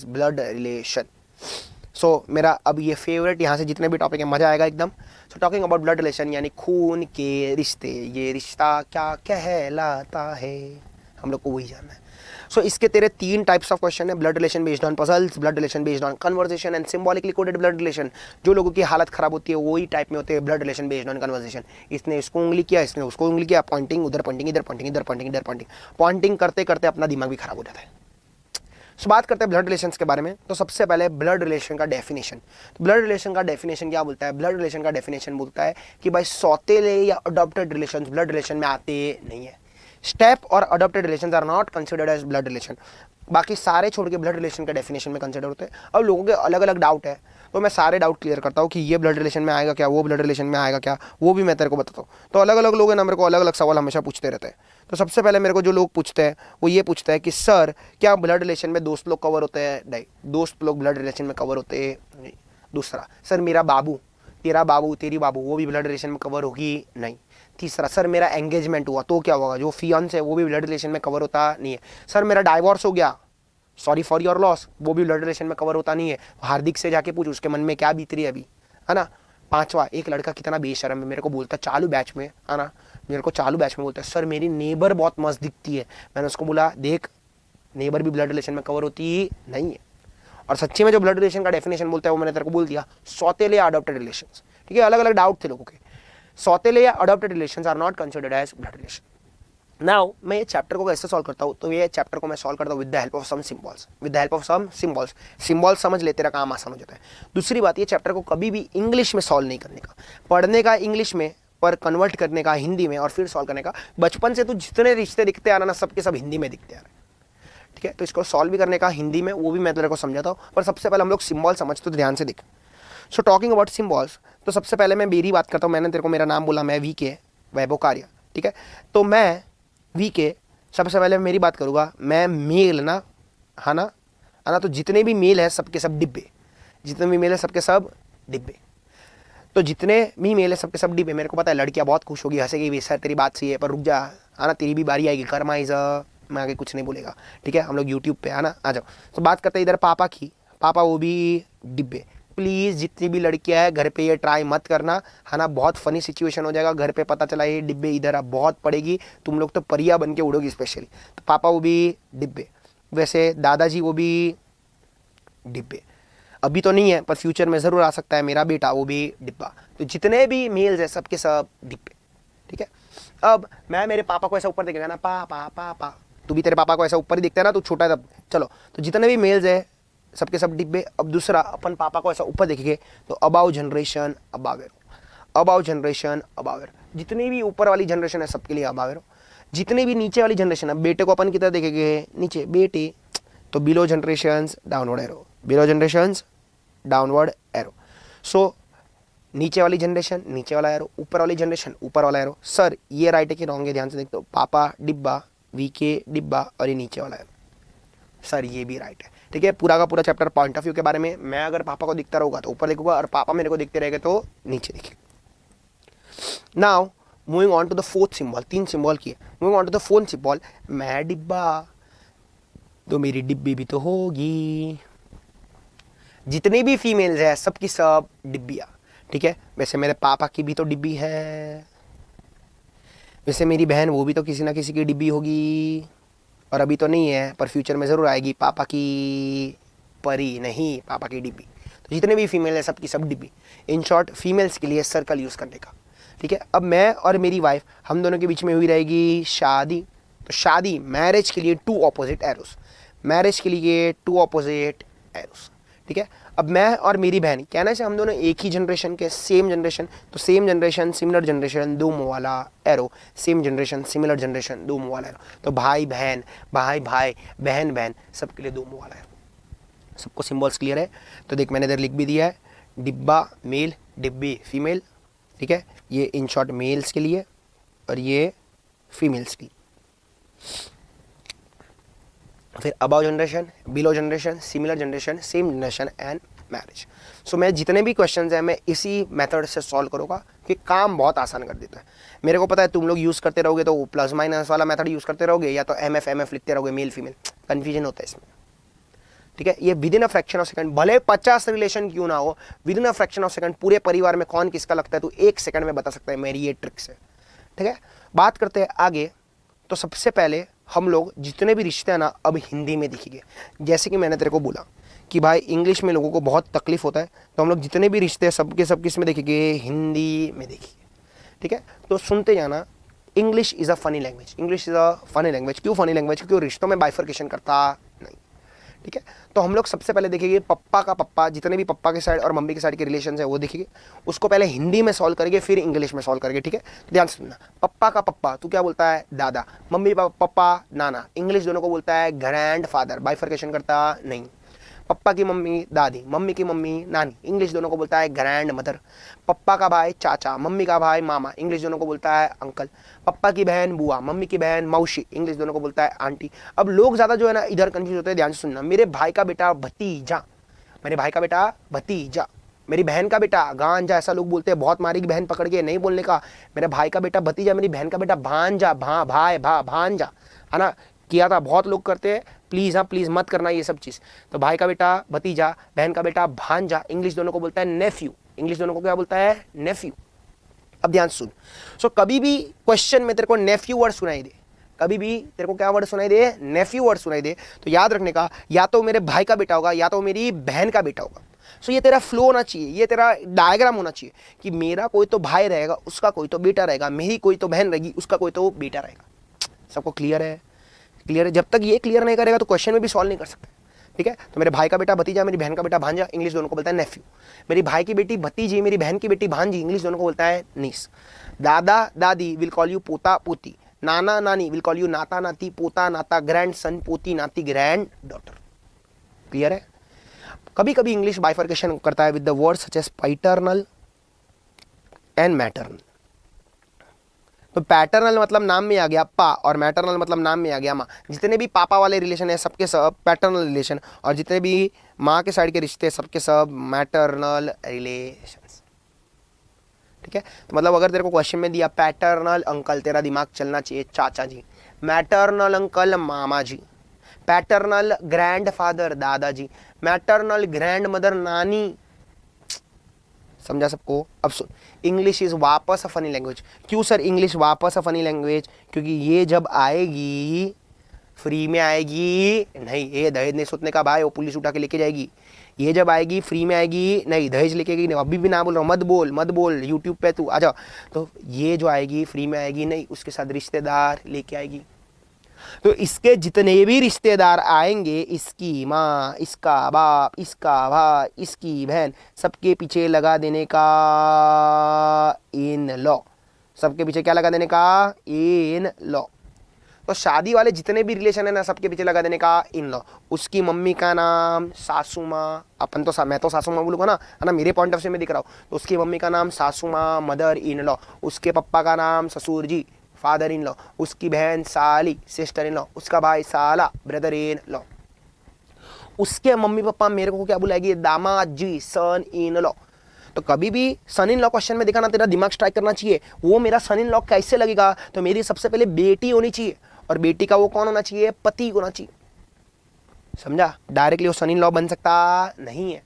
Blood relation. सो मेरा अब ये फेवरेट, यहाँ से जितने भी टॉपिक है मजा आएगा एकदम। So talking about blood relation यानी खून के रिश्ते, ये रिश्ता क्या कहलाता है, हम लोग को वही जानना है। सो इसके तेरे 3 टाइप्स ऑफ क्वेश्चन है, blood relation based on puzzles, blood relation based on conversation and symbolically coded blood relation. जो लोगों की हालत खराब होती है वही टाइप में होते हैं blood relation based on conversation. इसने इसको उंगली किया, इसने उसको उंगली किया, पॉइंटिंग, उधर पॉइंटिंग, इधर पॉइंटिंग, इधर पॉइंटिंग, इधर पॉइंटिंग, पॉइंटिंग करते करते अपना दिमाग भी खराब हो जाता है। सो बात करते हैं ब्लड रिलेशंस के बारे में। तो सबसे पहले ब्लड रिलेशन का डेफिनेशन। तो ब्लड रिलेशन का डेफिनेशन क्या बोलता है? ब्लड रिलेशन का डेफिनेशन बोलता है कि भाई सौतेले या अडॉप्टेड रिलेशन ब्लड रिलेशन में आते नहीं है। स्टेप और adopted relations are not considered as blood relation. बाकी सारे छोड़ के ब्लड रिलेशन का डेफिनेशन में कंसिडर होते हैं। अब लोगों के अलग अलग डाउट है, तो मैं सारे डाउट क्लियर करता हूँ कि ये ब्लड रिलेशन में आएगा क्या, वो ब्लड रिलेशन में आएगा क्या, वो भी मैं तेरे को बताता हूँ। तो अलग अलग लोग हैं ना, मेरे को अलग अलग सवाल हमेशा पूछते रहते हैं। तो सबसे पहले मेरे को जो लोग पूछते हैं वो ये पूछते हैं कि सर क्या ब्लड रिलेशन में दोस्त लोग कवर होते हैं? नहीं, दोस्त लोग ब्लड रिलेशन में कवर होते हैं नहीं। दूसरा, सर मेरा बाबू, तेरा बाबू, तेरी बाबू, वो भी ब्लड रिलेशन में कवर होगी? नहीं। तीसरा, सर मेरा एंगेजमेंट हुआ तो क्या होगा, जो फियांस है वो भी ब्लड रिलेशन में कवर होता नहीं है। सर मेरा डाइवोर्स हो गया, सॉरी फॉर योर लॉस, वो भी ब्लड रिलेशन में कवर होता नहीं है। हार्दिक से जाके पूछ उसके मन में क्या बीत रही है अभी, है ना। पांचवा, एक लड़का कितना बेशर्म है, मेरे को बोलता चालू बैच में, है ना, मेरे को चालू बैच में बोलता है सर मेरी नेबर बहुत मस्त दिखती है। मैंने उसको बोला देख, नेबर भी ब्लड रिलेशन में कवर होती नहीं है। और सच्ची में जो ब्लड रिलेशन का डेफिनेशन बोलता है वो मैंने तेरे को बोल दिया, सौतेले या अडॉप्टेड रिलेशंस। ठीक है, अलग अलग डाउट थे लोगों के। सौतेले या adopted relations are not considered as blood relation. Now मैं ये चैप्टर को कैसे सॉल्व करता हूँ? तो ये चैप्टर को मैं सॉल्व करता हूँ with the help of some symbols. With the help of some symbols, symbols समझ ले, तेरा काम आसान हो जाता है। दूसरी बात, ये चैप्टर को कभी भी इंग्लिश में सॉल्व नहीं करने का, पढ़ने का इंग्लिश में, पर कन्वर्ट करने का हिंदी में और फिर सॉल्व करने का। बचपन से तो जितने रिश्ते दिखते आ रहा ना, सबके सब हिंदी में दिखते आ रहे हैं। ठीक है, तो इसको सॉल्व भी करने का हिंदी में, वो भी मैं तेरे को समझाता हूँ। पर सबसे पहले हम लोग सिंबल समझ, तो ध्यान से देख। सो टॉकिंग अबाउट सिंबल्स, तो सबसे पहले मैं मेरी बात करता हूँ। मैंने तेरे को मेरा नाम बोला, मैं VK वैभवकार्य। ठीक है, तो मैं VK, सबसे पहले मेरी बात करूँगा। मैं मेल ना, है ना, है ना। तो जितने भी मेल है सबके सब डिब्बे, जितने भी मेल है सबके सब डिब्बे। तो जितने भी मेल है सबके सब डिब्बे। मेरे को पता है लड़कियाँ बहुत खुश होगी, हंसेगी, सर तेरी बात सही है, पर रुक जा, है ना, तेरी भी बारी आएगी, कर्माइज। मैं आगे कुछ नहीं बोलेगा। ठीक है, हम लोग यूट्यूब पे, है ना, आ जाओ। तो बात करते हैं इधर पापा की। पापा वो भी डिब्बे। प्लीज़ जितनी भी लड़कियां हैं घर पे ये ट्राई मत करना, है ना, बहुत फनी सिचुएशन हो जाएगा। घर पे पता चला ये डिब्बे इधर अब बहुत पड़ेगी, तुम लोग तो परिया बन के उड़ोगी स्पेशली। तो पापा वो भी डिब्बे। वैसे दादाजी वो भी डिब्बे। अभी तो नहीं है पर फ्यूचर में ज़रूर आ सकता है। मेरा बेटा वो भी डिब्बा। तो जितने भी मेल्स हैं सबके सब डिब्बे। ठीक है, अब मैं मेरे पापा को ऐसा ऊपर देखेगा ना, पापा पापा, तू भी तेरे पापा को ऐसा ऊपर ही दिखता है ना, तू छोटा है तब। चलो, तो जितने भी मेल्स है सबके सब डिब्बे। अब दूसरा, अपन पापा को ऐसा ऊपर देखेंगे तो above generation above arrow, above generation above arrow. जितनी भी ऊपर वाली जनरेशन है सबके लिए अबाव एरो। जितनी भी नीचे वाली जनरेशन है, बेटे को अपन कितना देखेंगे, नीचे बेटे, तो below generations downward arrow, below generations downward arrow. So नीचे वाली जनरेशन नीचे वाला एरो, ऊपर वाली जनरेशन ऊपर वाला एरो। सर ये राइट है कि रॉन्ग है? ध्यान से देखते हो, पापा डिब्बा, VK डिब्बा, और ये नीचे वाला एरो। सर ये भी राइट है। ठीक है, पूरा का पूरा चैप्टर पॉइंट ऑफ व्यू के बारे में। मैं अगर पापा को दिखता रहूँगा तो ऊपर देखूंगा, और पापा मेरे को दिखते रहेंगे तो नीचे देखिए। Now moving on to the fourth symbol. 3 symbol की है। Moving on to the fourth symbol, मैं डिब्बा, तो मेरी डिब्बी भी तो होगी। जितनी भी फीमेल्स है सबकी सब डिब्बियाँ। ठीक है, वैसे मेरे पापा की भी तो डिब्बी है, वैसे मेरी बहन वो भी तो किसी ना किसी की डिब्बी होगी, और अभी तो नहीं है पर फ्यूचर में ज़रूर आएगी। पापा की परी नहीं, पापा की डिब्बी। तो जितने भी फीमेल है सबकी सब डिब्बी। इन शॉर्ट फीमेल्स के लिए सर्कल यूज़ करने का। ठीक है, अब मैं और मेरी वाइफ, हम दोनों के बीच में हुई रहेगी शादी। तो शादी, मैरिज के लिए 2 ऑपोजिट एरोस, मैरिज के लिए 2 ऑपोजिट एरोस। ठीक है, अब मैं और मेरी बहन, कहना से हम दोनों एक ही जनरेशन के, सेम जनरेशन। तो सेम जनरेशन सिमिलर जनरेशन, 2 मुंह वाला arrow. Same generation similar generation, 2 मुंह वाला एरो। तो भाई बहन, भाई भाई, बहन बहन, सबके लिए 2 मुंह वाला एरो। सबको सिंबल्स क्लियर है? तो देख मैंने इधर लिख भी दिया है, डिब्बा मेल, डिब्बी फीमेल। ठीक है, ये इन शॉर्ट मेल्स के लिए और ये फीमेल्स के लिए। फिर above generation, below generation, similar generation, same generation and marriage. So मैं जितने भी क्वेश्चंस हैं मैं इसी मेथड से सॉल्व करूँगा कि काम बहुत आसान कर देता है। मेरे को पता है तुम लोग यूज़ करते रहोगे तो प्लस माइनस वाला मेथड यूज़ करते रहोगे, या तो MF लिखते रहोगे, मेल फीमेल, कन्फ्यूजन होता है इसमें। ठीक है, ये with in a fraction of second, भले 50 रिलेशन क्यों ना हो, with in a fraction of second पूरे परिवार में कौन किसका लगता है तो 1 सेकंड में बता सकता है, मेरी ये ट्रिक्स है। ठीक है, बात करते हैं आगे। तो सबसे पहले हम लोग जितने भी रिश्ते हैं ना अब हिंदी में देखेंगे। जैसे कि मैंने तेरे को बोला कि भाई इंग्लिश में लोगों को बहुत तकलीफ होता है, तो हम लोग जितने भी रिश्ते हैं सबके सब किस में देखेंगे, हिंदी में देखेंगे। ठीक है, तो सुनते जाना। English is a funny language, English is a funny language. क्यों फनी लैंग्वेज? क्योंकि रिश्तों में बाइफर्केशन करता नहीं। ठीक है, तो हम लोग सबसे पहले देखेंगे पप्पा का पप्पा, जितने भी पप्पा के साइड और मम्मी के साइड के रिलेशन है वो देखेंगे, उसको पहले हिंदी में सॉल्व करेंगे फिर इंग्लिश में सॉल्व करेंगे। ठीक है, तो ध्यान से सुनना। पप्पा का पप्पा तू क्या बोलता है? दादा। मम्मी पप्पा नाना, इंग्लिश दोनों को बोलता है ग्रैंड फादर, बाइफर्केशन करता नहीं। पप्पा की मम्मी दादी, मम्मी की मम्मी नानी, इंग्लिश दोनों को बोलता है ग्रैंड मदर। पप्पा का भाई चाचा, मम्मी का भाई मामा, इंग्लिश दोनों को बोलता है अंकल। पप्पा की बहन बुआ, मम्मी की बहन मौसी, इंग्लिश दोनों को बोलता है आंटी। अब लोग ज़्यादा जो है ना इधर कंफ्यूज होते हैं, ध्यान से सुनना। मेरे भाई का बेटा भतीजा, मेरे भाई का बेटा भतीजा, मेरी बहन का बेटा गांजा, ऐसा लोग बोलते हैं, बहुत मारेगी बहन पकड़ के, नहीं बोलने का। मेरे भाई का बेटा भतीजा, मेरी बहन का बेटा भांजा, भांजा, है ना, किया था, बहुत लोग करते हैं। प्लीज़, हाँ प्लीज़ मत करना ये सब चीज़। तो भाई का बेटा भतीजा, बहन का बेटा भांजा, इंग्लिश दोनों को बोलता है नेफ्यू, इंग्लिश दोनों को क्या बोलता है? नेफ्यू। अब ध्यान सुन। सो कभी भी क्वेश्चन में तेरे को नेफ्यू वर्ड सुनाई दे, कभी भी तेरे को क्या वर्ड सुनाई दे? नेफ्यू वर्ड सुनाई दे, तो याद रखने का, या तो मेरे भाई का बेटा होगा या तो मेरी बहन का बेटा होगा। सो ये तेरा फ्लो होना चाहिए, ये तेरा डायग्राम होना चाहिए कि मेरा कोई तो भाई रहेगा, उसका कोई तो बेटा रहेगा, मेरी कोई तो बहन रहेगी, उसका कोई तो बेटा रहेगा। सबको क्लियर है? क्लियर है? जब तक ये क्लियर नहीं करेगा तो क्वेश्चन में भी सॉल्व नहीं कर सकते। ठीक है, तो मेरे भाई का बेटा भतीजा, मेरी बहन का बेटा भांजा, इंग्लिश दोनों को बोलता है नेफ्यू। मेरी भाई की बेटी भतीजी, मेरी बहन की बेटी भांजी, इंग्लिश दोनों को बोलता है नीस। दादा दादी विल कॉल यू पोता पोती, नाना नानी विल कॉल यू नाता नाती, पोता नाता ग्रैंड सन, पोती नाती ग्रैंड डॉटर। क्लियर है? कभी कभी इंग्लिश बाइफर्केशन करता है with the word such as paternal and maternal. तो पैटर्नल मतलब नाम में आ गया पा, और मैटरनल मतलब नाम में आ गया माँ। जितने भी पापा वाले रिलेशन है सबके सब पैटर्नल रिलेशन, और जितने भी माँ के साइड के रिश्ते सबके सब मैटरनल रिलेशंस। ठीक है, तो मतलब अगर तेरे को क्वेश्चन में दिया पैटर्नल अंकल, तेरा दिमाग चलना चाहिए चाचा जी। मैटरनल अंकल मामा जी। पैटर्नल ग्रैंड फादर दादाजी। मैटरनल ग्रैंड मदर नानी। समझा सबको? अब सुन, इंग्लिश इज वापस अ फनी लैंग्वेज। क्यों सर इंग्लिश वापस अ फनी लैंग्वेज? क्योंकि ये जब आएगी फ्री में आएगी नहीं, ये दहेज नहीं सोचने का भाई, वो पुलिस उठा के लेके जाएगी। ये जब आएगी फ्री में आएगी नहीं, दहेज लेके आएगी नहीं। अभी भी ना बोल रहा हूँ, मत बोल यूट्यूब पे तू आ जाओ। तो ये जो आएगी फ्री में आएगी नहीं, उसके साथ रिश्तेदार लेके आएगी। तो इसके जितने भी रिश्तेदार आएंगे, इसकी माँ, इसका बाप, इसका भाई, इसकी बहन, सबके पीछे लगा देने का इन लॉ। सबके पीछे क्या लगा देने का? In law. तो शादी वाले जितने भी रिलेशन है ना सबके पीछे लगा देने का इन लॉ। उसकी मम्मी का नाम सासू माँ, अपन तो मैं तो सासू माँ बोलूँगा ना, है ना, मेरे पॉइंट ऑफ व्यू में दिख रहा हूँ। तो उसकी मम्मी का नाम सासू माँ, मदर इन लॉ। उसके पप्पा का नाम ससुर जी, फादर इन लॉ। उसकी बहन साली, सिस्टर इन लॉ। उसका भाई साला, ब्रदर इन लॉ। उसके मम्मी पापा मेरे को क्या बुलाएगी? दामाद जी, सन इन लॉ। तो कभी भी सन इन लॉ क्वेश्चन में देखा ना, तेरा दिमाग स्ट्राइक करना चाहिए। वो मेरा सन इन लॉ कैसे लगेगा? तो मेरी सबसे पहले बेटी होनी चाहिए, और बेटी का वो कौन होना चाहिए? पति होना चाहिए। समझा? डायरेक्टली वो सन इन लॉ बन सकता नहीं है।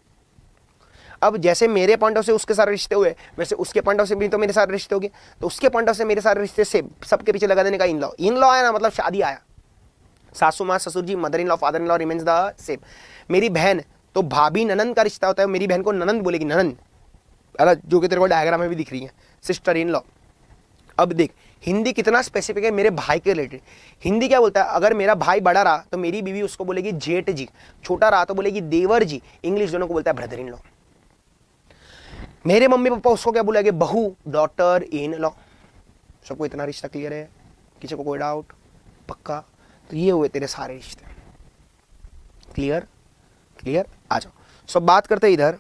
अब जैसे मेरे पॉइंट ऑफ से उसके सारे रिश्ते हुए, वैसे उसके पॉइंट ऑफ से भी तो मेरे सारे रिश्ते हो गए। तो उसके पॉइंट ऑफ से मेरे सारे रिश्ते से सबके पीछे लगा देने का इन लॉ। इन लॉ आया ना मतलब शादी आया। सासू माँ, ससुर जी, mother in law, father in law remains the same. मेरी बहन तो भाभी ननंद का रिश्ता होता है, मेरी बहन को ननंद बोलेगी, ननंद, जो कि तेरे को डायग्राम में भी दिख रही है, सिस्टर इन लॉ। अब देख हिंदी कितना स्पेसिफिक है मेरे भाई के रिलेटेड। हिंदी क्या बोलता है? अगर मेरा भाई बड़ा रहा तो मेरी बीवी उसको बोलेगी जेठ जी, छोटा रहा तो बोलेगी देवर जी। इंग्लिश दोनों को बोलता है ब्रदर इन लॉ। मेरे मम्मी पापा उसको क्या बोलेंगे? बहू, डॉटर इन लॉ। सबको इतना रिश्ता क्लियर है? किसी को कोई डाउट? पक्का? तो ये हुए तेरे सारे रिश्ते। क्लियर? क्लियर? आ जाओ। सो बात करते हैं इधर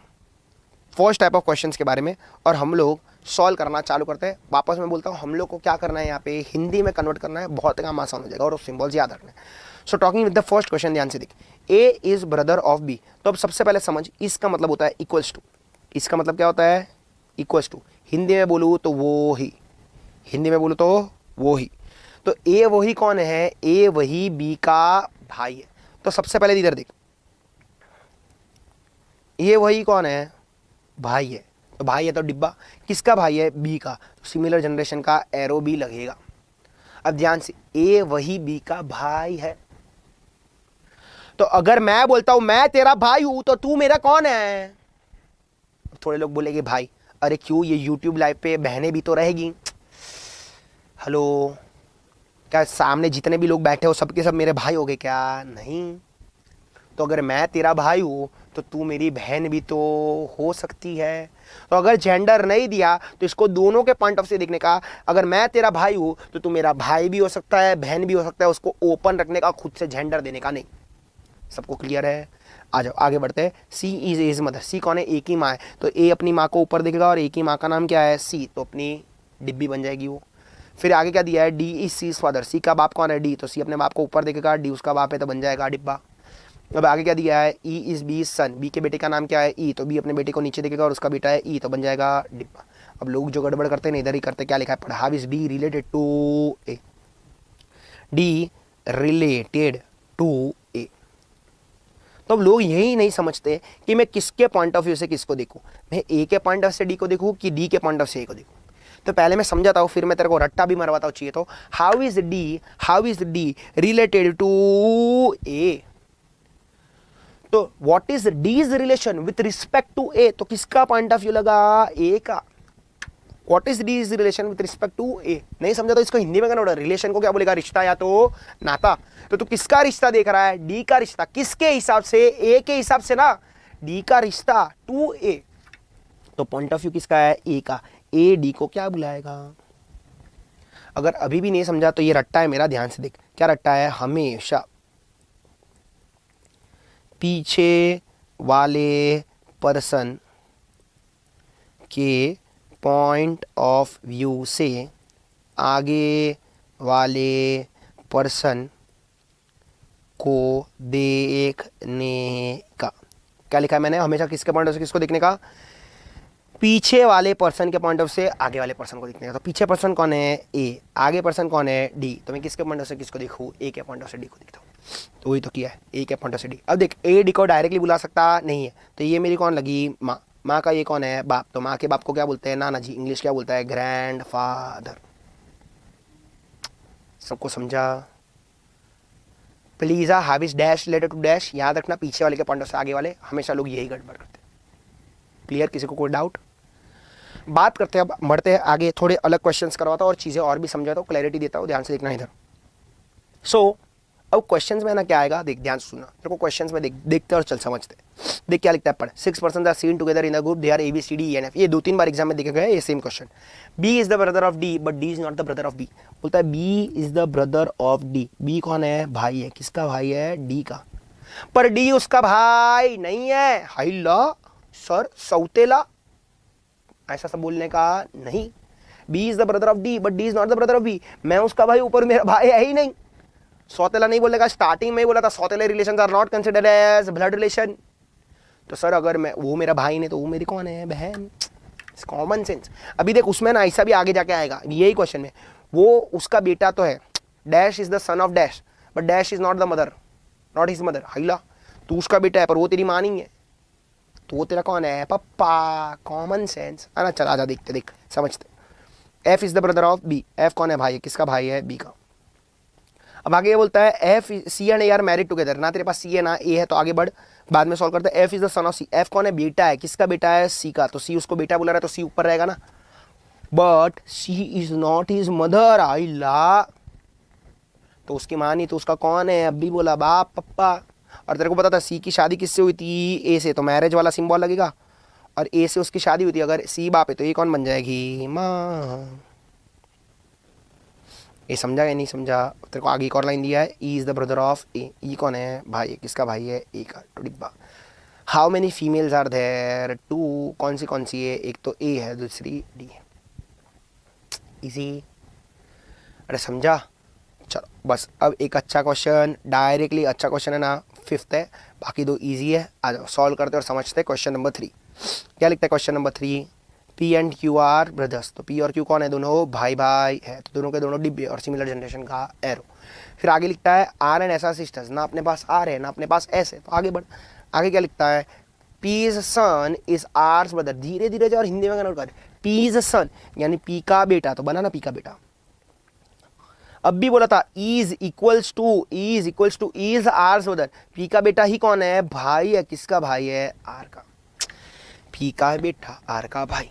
फर्स्ट टाइप ऑफ क्वेश्चंस के बारे में, और हम लोग सॉल्व करना चालू करते हैं। वापस मैं बोलता हूँ, हम लोग को क्या करना है यहाँ पे? हिंदी में कन्वर्ट करना है, बहुत काम आसान हो जाएगा, और सिंबल्स याद रखना है। So talking with the first question, ध्यान से देख। ए इज ब्रदर ऑफ बी। तो अब सबसे पहले समझ, इसका मतलब होता है इक्वल्स टू। इसका मतलब क्या होता है? Equals to. हिंदी में बोलूँ तो वो ही, हिंदी में बोलूँ तो वो ही। तो ए वही कौन है? ए वही बी का भाई है। तो सबसे पहले इधर देख, ये वही कौन है, भाई है। तो भाई है तो डिब्बा, किसका भाई है, बी का, तो सिमिलर जनरेशन का एरो भी लगेगा। अब ध्यान से, ए वही बी का भाई है। तो अगर मैं बोलता हूं मैं तेरा भाई हूं तो तू मेरा कौन है। थोड़े लोग बोलेंगे भाई, अरे क्यों, ये यूट्यूब लाइव पे बहनें भी तो रहेगी। हेलो, क्या सामने जितने भी लोग बैठे हो सबके सब मेरे भाई हो गए क्या, नहीं। तो अगर मैं तेरा भाई हूं तो तू मेरी बहन भी तो हो सकती है। तो अगर जेंडर नहीं दिया तो इसको दोनों के पॉइंट ऑफ से देखने का, अगर मैं तेरा भाई हूं तो तू मेरा भाई भी हो सकता है, बहन भी हो सकता है, उसको ओपन रखने का, खुद से जेंडर देने का नहीं। सबको क्लियर है, आ जाओ आगे बढ़ते हैं। सी इज एज मदर, सी कौन है, एक ही माँ है, तो ए अपनी माँ को ऊपर देखेगा और एक ही माँ का नाम क्या है, सी, तो अपनी डिब्बी बन जाएगी वो। फिर आगे क्या दिया है, डी इज सी फादर, सी का बाप कौन है, डी, तो सी अपने बाप को ऊपर देखेगा, डी उसका बाप है तो बन जाएगा डिब्बा। अब आगे क्या दिया है, E is B son, B के बेटे का नाम क्या है, ई, तो बी अपने बेटे को नीचे देखेगा और उसका बेटा है ई, तो बन जाएगा डिब्बा। अब लोग जो गड़बड़ करते हैं इधर ही करते, क्या लिखा है, पढ़ा, how is B related to A, D related to A. तो अब लोग यही नहीं समझते कि मैं किसके पॉइंट ऑफ व्यू से किसको देखूं, मैं ए के पॉइंट ऑफ से डी को देखूं कि डी के पॉइंट ऑफ से ए को देखूं। तो पहले मैं समझाता हूं, फिर मैं तेरे को रट्टा भी मरवाता हूं चाहिए तो। How is D related to A, तो what is D's relation with respect to A, तो किसका पॉइंट ऑफ व्यू लगा, ए का। What is D's relation with respect to A, नहीं समझा तो इसको हिंदी में कहना, रिलेशन को क्या बोलेगा, रिश्ता या तो नाता। तो तू किसका रिश्ता देख रहा है, डी का रिश्ता, किसके हिसाब से, ए के हिसाब से ना, डी का रिश्ता टू ए। तो पॉइंट ऑफ व्यू किसका है, ए का, ए डी को क्या बुलाएगा। अगर अभी भी नहीं समझा तो ये रट्टा है मेरा, ध्यान से देख, क्या रट्टा है, हमेशा पीछे वाले पर्सन के पॉइंट ऑफ व्यू से आगे वाले पर्सन को देखने का। क्या लिखा है मैंने, हमेशा किसके पॉइंट ऑफ से किसको देखने का, पीछे वाले पर्सन के पॉइंट ऑफ से आगे वाले पर्सन को देखने का। तो पीछे पर्सन कौन है, ए, आगे पर्सन कौन है, डी, तो मैं किसके पॉइंट ऑफ से किसको देखूँ, ए के पॉइंट ऑफ से डी को देखता हूँ। तो वही तो किया है, ए के पॉइंट ऑफ से डी। अब देख, ए डी को डायरेक्टली बुला सकता नहीं है, तो ये मेरी कौन लगी, माँ, माँ का ये कौन है, बाप, तो माँ के बाप को क्या बोलते हैं, नाना जी, इंग्लिश क्या बोलता है, ग्रैंड फादर। सबको समझा, please how is dash related to dash, याद रखना, पीछे वाले के पॉइंट ऑफ से आगे वाले, हमेशा लोग यही गड़बड़ करते हैं। क्लियर, किसी को कोई डाउट। बात करते हैं, अब बढ़ते हैं आगे, थोड़े अलग क्वेश्चंस करवाता हूँ और चीज़ें और भी समझाता हूँ, क्लैरिटी देता हूँ, ध्यान से देखना इधर। सो अब क्वेश्चंस में ना क्या आएगा, देख ध्यान से सुनना, तेरे को क्वेश्चंस में देखते और चल समझते। देख क्या लिखता है, पढ़, 6 person are seen together in a group, they are A B C D E and F. ये 2-3 बार एग्जाम में देखे गए ये same question. B is the brother of D but D is not the brother of B, बोलता है B is the brother of D, B कौन है, भाई है, किसका भाई है, डी का, पर डी उसका भाई नहीं है। हाई ला सर, सौतेला, ऐसा सब बोलने का नहीं। B is the brother of D but D is not the brother of B, मैं उसका भाई, ऊपर मेरा भाई है ही नहीं। सौतेला नहीं बोलेगा, स्टार्टिंग में ही बोला था सौतेले relation are not considered as blood relation. तो सर अगर मैं, वो मेरा भाई नहीं तो वो मेरी कौन है, बहन। Common sense. अभी देख उसमें ना ऐसा भी आगे जाके आएगा, यही क्वेश्चन में, वो उसका बेटा तो है, dash is the son of dash but dash is not the mother, not his mother. हाइला, तू उसका बेटा है पर वो तेरी माँ नहीं है, तो वो तेरा कौन है, पप्पा। कॉमन सेंस है ना। चल आजा देखते, देख समझते। F is the brother of B, F कौन है, भाई है, किसका भाई है, बी का। अब आगे ये बोलता है F C and A are married together, ना तेरे पास सी है ना ए है, तो आगे बढ़, बाद में सॉल्व करते हैं। F is the son of C, F कौन है, बेटा है, किसका बेटा है, सी का, तो सी उसको बेटा बुला रहा है तो सी ऊपर रहेगा ना। But C is not his mother, आई ला, तो उसकी माँ नहीं तो उसका कौन है, अभी बोला बाप पप्पा। और तेरे को पता था सी की शादी किससे हुई थी, ए से, तो मैरिज वाला सिंबल लगेगा, और ए से उसकी शादी हुई थी, अगर सी बाप है तो ये कौन बन जाएगी, माँ। ये समझा या नहीं समझा। तेरे को आगे एक और लाइन दिया है, E is the brother of A, E कौन है, भाई है, किसका भाई है, ए का, तो डिब्बा। How many females are there, 2, कौन सी है, एक तो ए है दूसरी डी है। इजी, अरे समझा। चलो बस अब एक अच्छा क्वेश्चन, डायरेक्टली अच्छा क्वेश्चन है ना, 5th है, बाकी 2 इजी है। आ जाओ सॉल्व करते और समझते। क्वेश्चन नंबर 3 क्या लिखता है, question number 3, P and Q R brothers, तो पी और क्यू कौन है, दोनों भाई भाई है, तो दोनों के दोनों डिब्बे और सिमिलर जनरेशन का एरो। फिर आगे लिखता है R and S are sisters, ना अपने पास आर है ना अपने पास एस है, तो आगे बढ़, आगे क्या लिखता है, P's son is R's brother, धीरे धीरे जाओ और हिंदी में नोट कर, पीज सन यानी पी का बेटा, तो बना ना पी का बेटा। अब भी बोला था is equals to is R's brother, P का बेटा ही कौन है, भाई है, किसका भाई है, आर का। पी का बेटा आर का भाई,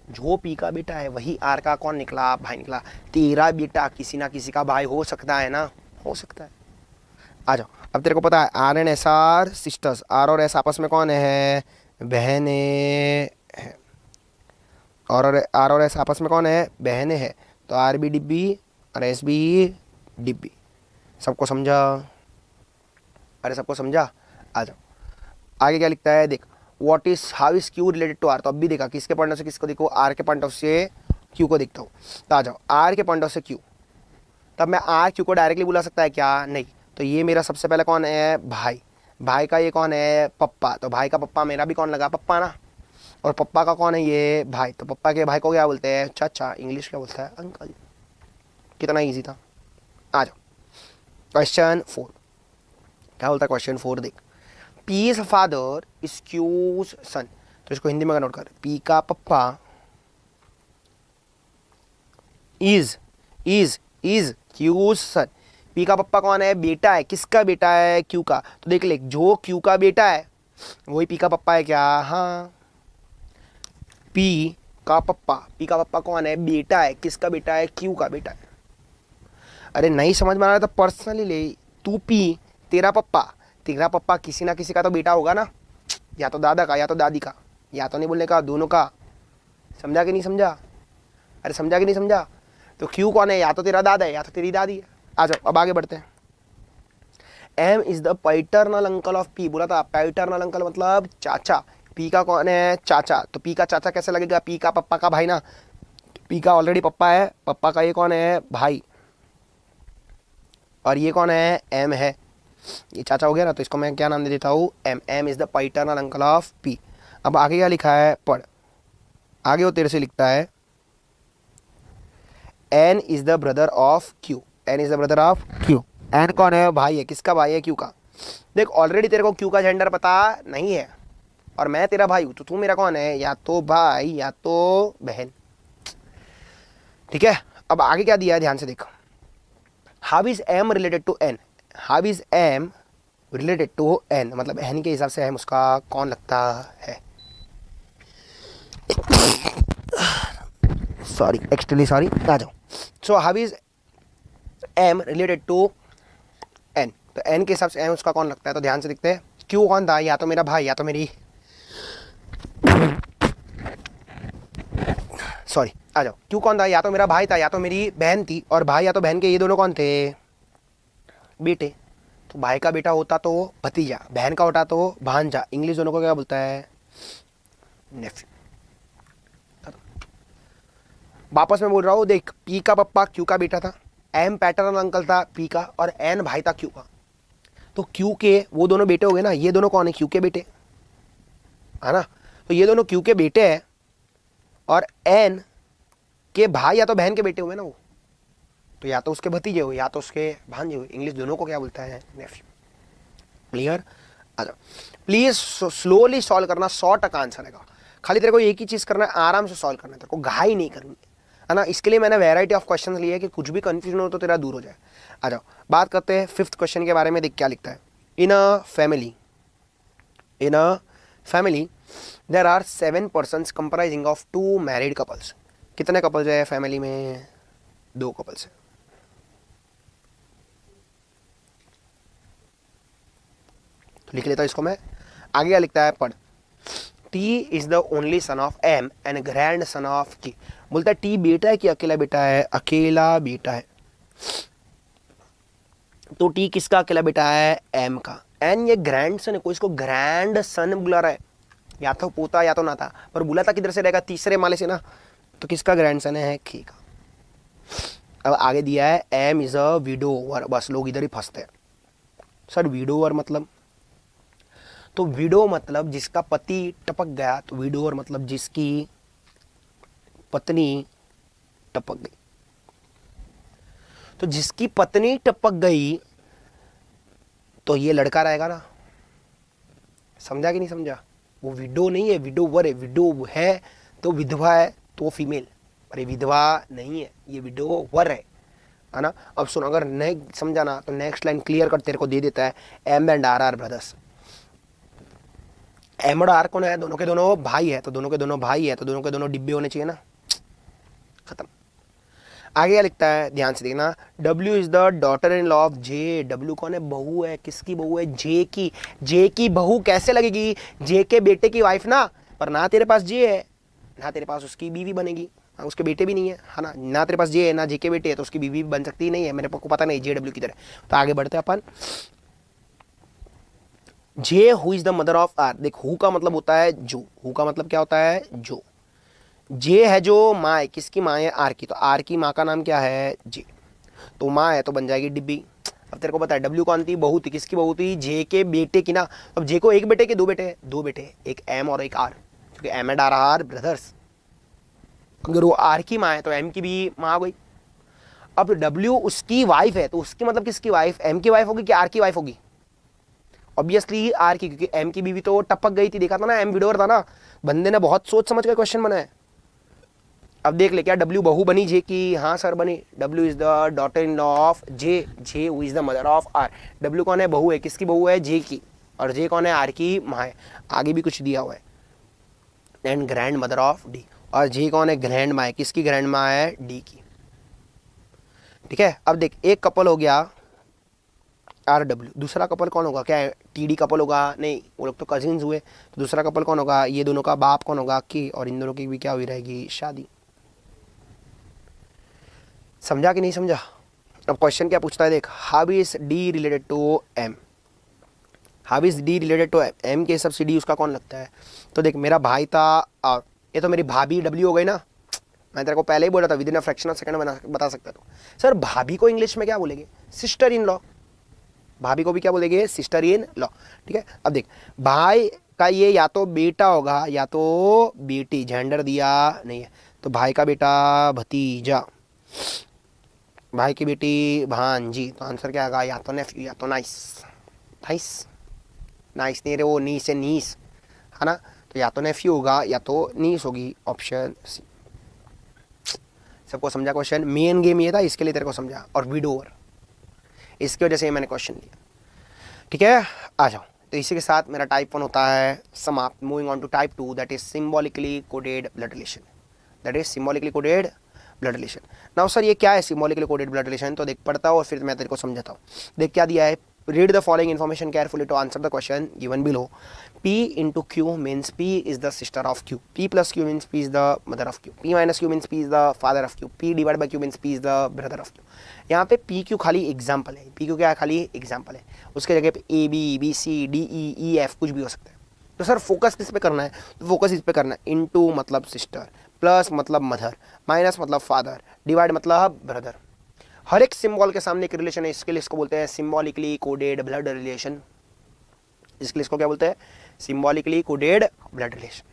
जो पी का बेटा है वही आर का कौन निकला, भाई निकला। तेरा बेटा किसी ना किसी का भाई हो सकता है ना, हो सकता है। आ जाओ, अब तेरे को पता है R and S are sisters, R और एस आपस में कौन है, बहने है। और आर और एस आपस में कौन है, बहने है। तो आर भी डिब्बी और एस भी डिब्बी। सबको समझा, अरे सबको समझा। आ जाओ, आगे क्या लिखता है देख, what is how is Q related to R. तो अब भी देखा किसके पॉइंट ऑफ से किसको देखो, आर के पॉइंट ऑफ से क्यू को देखता हूँ। तो आ जाओ, आर के पॉइंट ऑफ से क्यू, तब मैं आर क्यू को डायरेक्टली बुला सकता है क्या, नहीं। तो ये मेरा सबसे पहले कौन है, भाई। भाई का ये कौन है, पप्पा। तो भाई का पप्पा मेरा भी कौन लगा, पप्पा ना। और पप्पा का कौन है ये, भाई। तो पप्पा के भाई को क्या बोलते हैं, चाचा। इंग्लिश क्या बोलता है, अंकल। कितना ईजी था। आ जाओ, क्वेश्चन 4 क्या बोलता है, क्वेश्चन 4 देख, पीज फादर इज क्यूज सन। तो इसको हिंदी में नोट कर, पी का पप्पा इज क्यूज सन। पी का पप्पा कौन है, बेटा है, किसका बेटा है, क्यू का। तो देख ले, जो क्यू का बेटा है वही पी का पप्पा है क्या, हाँ। पी का पप्पा कौन है, बेटा है, किसका बेटा है, क्यू का बेटा है। अरे नहीं समझ में आ रहा तो पर्सनली ले, तू पी, तेरा पप्पा किसी ना किसी का तो बेटा होगा ना, या तो दादा का या तो दादी का, या तो नहीं बोलने का, दोनों का। समझा कि नहीं समझा, अरे समझा कि नहीं समझा। तो क्यू कौन है, या तो तेरा दादा है या तो तेरी दादी है। आ जाओ, अब आगे बढ़ते हैं। M is the paternal uncle of P, बोला था पैटर्नल अंकल मतलब चाचा। पी का कौन है, चाचा। तो पी का चाचा कैसे लगेगा, पी का पप्पा का भाई ना। पी का ऑलरेडी पप्पा है, पप्पा का ये कौन है, भाई। और ये कौन है, एम है, ये चाचा हो गया ना। तो इसको मैं क्या नाम दे देता हूँ, M is the paternal uncle of P. अब आगे क्या लिखा है, पढ़। आगे वो तेरे से लिखता है N is the brother of Q. N is the brother of Q. N कौन है, भाई है, किसका भाई है, क्यू का। देख ऑलरेडी तेरे को क्यू का जेंडर पता नहीं है, और मैं तेरा भाई हूं, तो तू मेरा कौन है, या तो भाई या तो बहन। ठीक है, अब आगे क्या दिया है ध्यान से देखो, how is M related to N. How is M related to N, मतलब एन के हिसाब से एम उसका कौन लगता है। Sorry, extremely sorry. आ जाओ, so how is M related to N. तो एन के हिसाब से एम उसका कौन लगता है। तो ध्यान से देखते हैं, क्यू कौन था, या तो मेरा भाई या तो मेरी, सॉरी आ जाओ, क्यू कौन था, या तो मेरा भाई था या तो मेरी बहन थी। और भाई या तो बहन के ये दोनों कौन थे, बेटे। तो भाई का बेटा होता तो भतीजा, बहन का होता तो भांजा। इंग्लिश दोनों को क्या बोलता है, नेफ्यू। वापस मैं बोल रहा हूँ, देख पी का पप्पा क्यू का बेटा था, एम पैटर्नल अंकल था पी का, और एन भाई था क्यू का। तो क्यू के वो दोनों बेटे हो गए ना, ये दोनों कौन है, क्यू के बेटे है ना। तो ये दोनों क्यू के बेटे हैं, और एन के भाई या तो बहन के बेटे हुए ना वो, तो या तो उसके भतीजे हुए या तो उसके भांजे हुए। इंग्लिश दोनों को क्या बोलता है, नेफ्यू। क्लियर। अच्छा, प्लीज स्लोली सॉल्व करना, 100% आंसर आएगा। खाली तेरे को एक ही चीज करना है, आराम से सॉल्व करना है, तेरे को घाई नहीं करनी है ना। इसके लिए मैंने वैरायटी ऑफ क्वेश्चन लिए कि कुछ भी कंफ्यूजन हो तो तेरा दूर हो जाए। आ जाओ, बात करते हैं 5th क्वेश्चन के बारे में। देख क्या लिखता है, in a family there are 7 persons comprising of 2 married couples. कितने कपल्स है फैमिली में, 2 कपल्स है। तो लिख लेता हूं इसको मैं। आगे क्या लिखता है, पढ़। T is the only son of M and grand son of Q. बोलता है टी बेटा है कि अकेला बेटा है, अकेला बेटा है। तो टी किसका अकेला बेटा है, एम का। एन ये ग्रैंड सन है, कोई इसको ग्रैंड सन बुला रहा है, या तो पोता या तो नाता, पर बुला था किधर से रहेगा, तीसरे माले से ना। तो किसका ग्रैंड सन है, की का। अब आगे दिया है एम इज अ विडोवर। बस लोग इधर ही फंसते हैं, सर विडोवर मतलब। तो विडो मतलब जिसका पति टपक गया, तो विडोवर मतलब जिसकी पत्नी टपक गई। तो जिसकी पत्नी टपक गई तो ये लड़का रहेगा ना। समझा कि नहीं समझा, वो विडो नहीं है, विडोवर है। विडो है तो विधवा है तो फीमेल, अरे विधवा नहीं है, ये विडोवर है ना। अब सुन, अगर नहीं समझा ना तो नेक्स्ट लाइन क्लियर कर तेरे को दे देता है, M and R are brothers. M और आर कौन है? दोनों के दोनों भाई है, तो दोनों के दोनों भाई है तो दोनों के दोनों डिब्बे होने चाहिए ना, खत्म। आगे क्या लिखता है, ध्यान से देखना, W is the daughter in law of J. W कौन है? बहू है। किसकी बहू है? जे की। जे की बहू कैसे लगेगी? जे के बेटे की वाइफ ना, पर ना तेरे पास जे है ना तेरे पास उसकी बीवी बनेगी, उसके बेटे भी नहीं है ना, ना तेरे पास जे है ना जे के बेटे है, तो उसकी बीवी बन सकती नहीं है, मेरे को पता नहीं जे डब्ल्यू की तरह। तो आगे बढ़ते हैं अपन। J who is the mother of R. देख, हु का मतलब होता है जो, हु का मतलब क्या होता है? जो। जे है जो माँ है, किसकी माँ है? आर की। तो आर की माँ का नाम क्या है? जे। तो माँ है तो बन जाएगी डिब्बी। अब तेरे को पता है डब्ल्यू कौन थी? बहू थी। किसकी बहू थी? जे के बेटे की ना। अब जे को एक बेटे के दो बेटे? दो बेटे, एक एम और एक आर, क्योंकि M and R are brothers. अगर वो आर की माँ है तो एम की भी माँ हो गई। अब डब्ल्यू उसकी वाइफ है तो उसकी मतलब किसकी वाइफ? एम की वाइफ होगी कि आर की वाइफ होगी? ऑब्वियसली आर की, क्योंकि एम की बीवी तो टपक गई थी, देखा था ना, एम विडोर था ना। बंदे ने बहुत सोच समझ कर क्वेश्चन बनाया। अब देख ले, क्या डब्ल्यू बहू बनी जे की? हाँ सर बनी। W is the daughter in law of J, J who is the mother of R. W कौन है? बहू है। किसकी बहू है? जे की। और जे कौन है? आर की माँ है। आगे भी कुछ दिया हुआ है, and grand mother of D. और जे कौन है? ग्रैंड माँ है। किसकी ग्रैंड माँ है? डी की। ठीक है। अब देख, एक कपल हो गया आर डब्ल्यू, दूसरा कपल कौन होगा? क्या टी डी कपल होगा? नहीं, वो लोग तो कजिन्स हुए। तो दूसरा कपल कौन होगा? ये दोनों का बाप कौन होगा? के। और इन दोनों की भी क्या हुई रहेगी? शादी। समझा कि नहीं समझा? अब क्वेश्चन क्या पूछता है, देख, how is D related to M. How is D related to M, M के हिसाब से डी उसका कौन लगता है? तो देख, मेरा भाई था और ये तो मेरी भाभी डब्ल्यू हो गई ना। मैं तेरे को पहले ही बोला था, with in a fraction of second बता सकता तो। सर भाभी को इंग्लिश में क्या बोलेंगे? Sister in law. भाभी को भी क्या बोलेंगे? Sister in law. ठीक है। अब देख, भाई का ये या तो बेटा होगा या तो बेटी, जेंडर दिया नहीं है, तो भाई का बेटा भतीजा, भाई की बेटी भांजी। तो आंसर क्या आएगा? या तो नेफ्यू या तो नाइस। नाइस, नाइस नहीं रे, वो नीस है, नीस है ना। तो या तो नेफ्यू होगा या तो नीस होगी, ऑप्शन सी। सबको समझा क्वेश्चन? मेन गेम ये था, इसके लिए तेरे को समझा। और विडोवर, इसकी वजह से मैंने क्वेश्चन लिया। ठीक है, आ जाओ। तो इसी के साथ मेरा टाइप 1 होता है समाप्त। Moving on to type 2, that is symbolically coded blood relation. That is symbolically coded blood relation. Now sir ये क्या है सिंबॉलिकली कोडेड ब्लड रिलेशन? तो देख, पढ़ता हूँ और फिर मैं तेरे को समझाता हूँ। देख क्या दिया है, read the following information carefully to answer the question given below. P into Q means P is the sister of Q. P plus Q means P is the mother of Q. P minus Q means P is the father of Q. P divided by Q means P is the brother of Q. यहाँ पे P Q खाली example है। P Q क्या है? खाली example है। उसके जगह पे A B B C D E E F कुछ भी हो सकता है। तो सर फोकस किस पे करना है? तो फोकस इस पे करना है। इनटू मतलब सिस्टर, प्लस मतलब मदर, माइनस मतलब फादर, डिवाइड मतलब ब्रदर। हर एक सिंबल के सामने एक रिलेशन है, इसके लिए इसको बोलते हैं सिंबॉलिकली कोडेड ब्लड रिलेशन। इसके लिए इसको क्या बोलते हैं? Symbolically coded blood relation.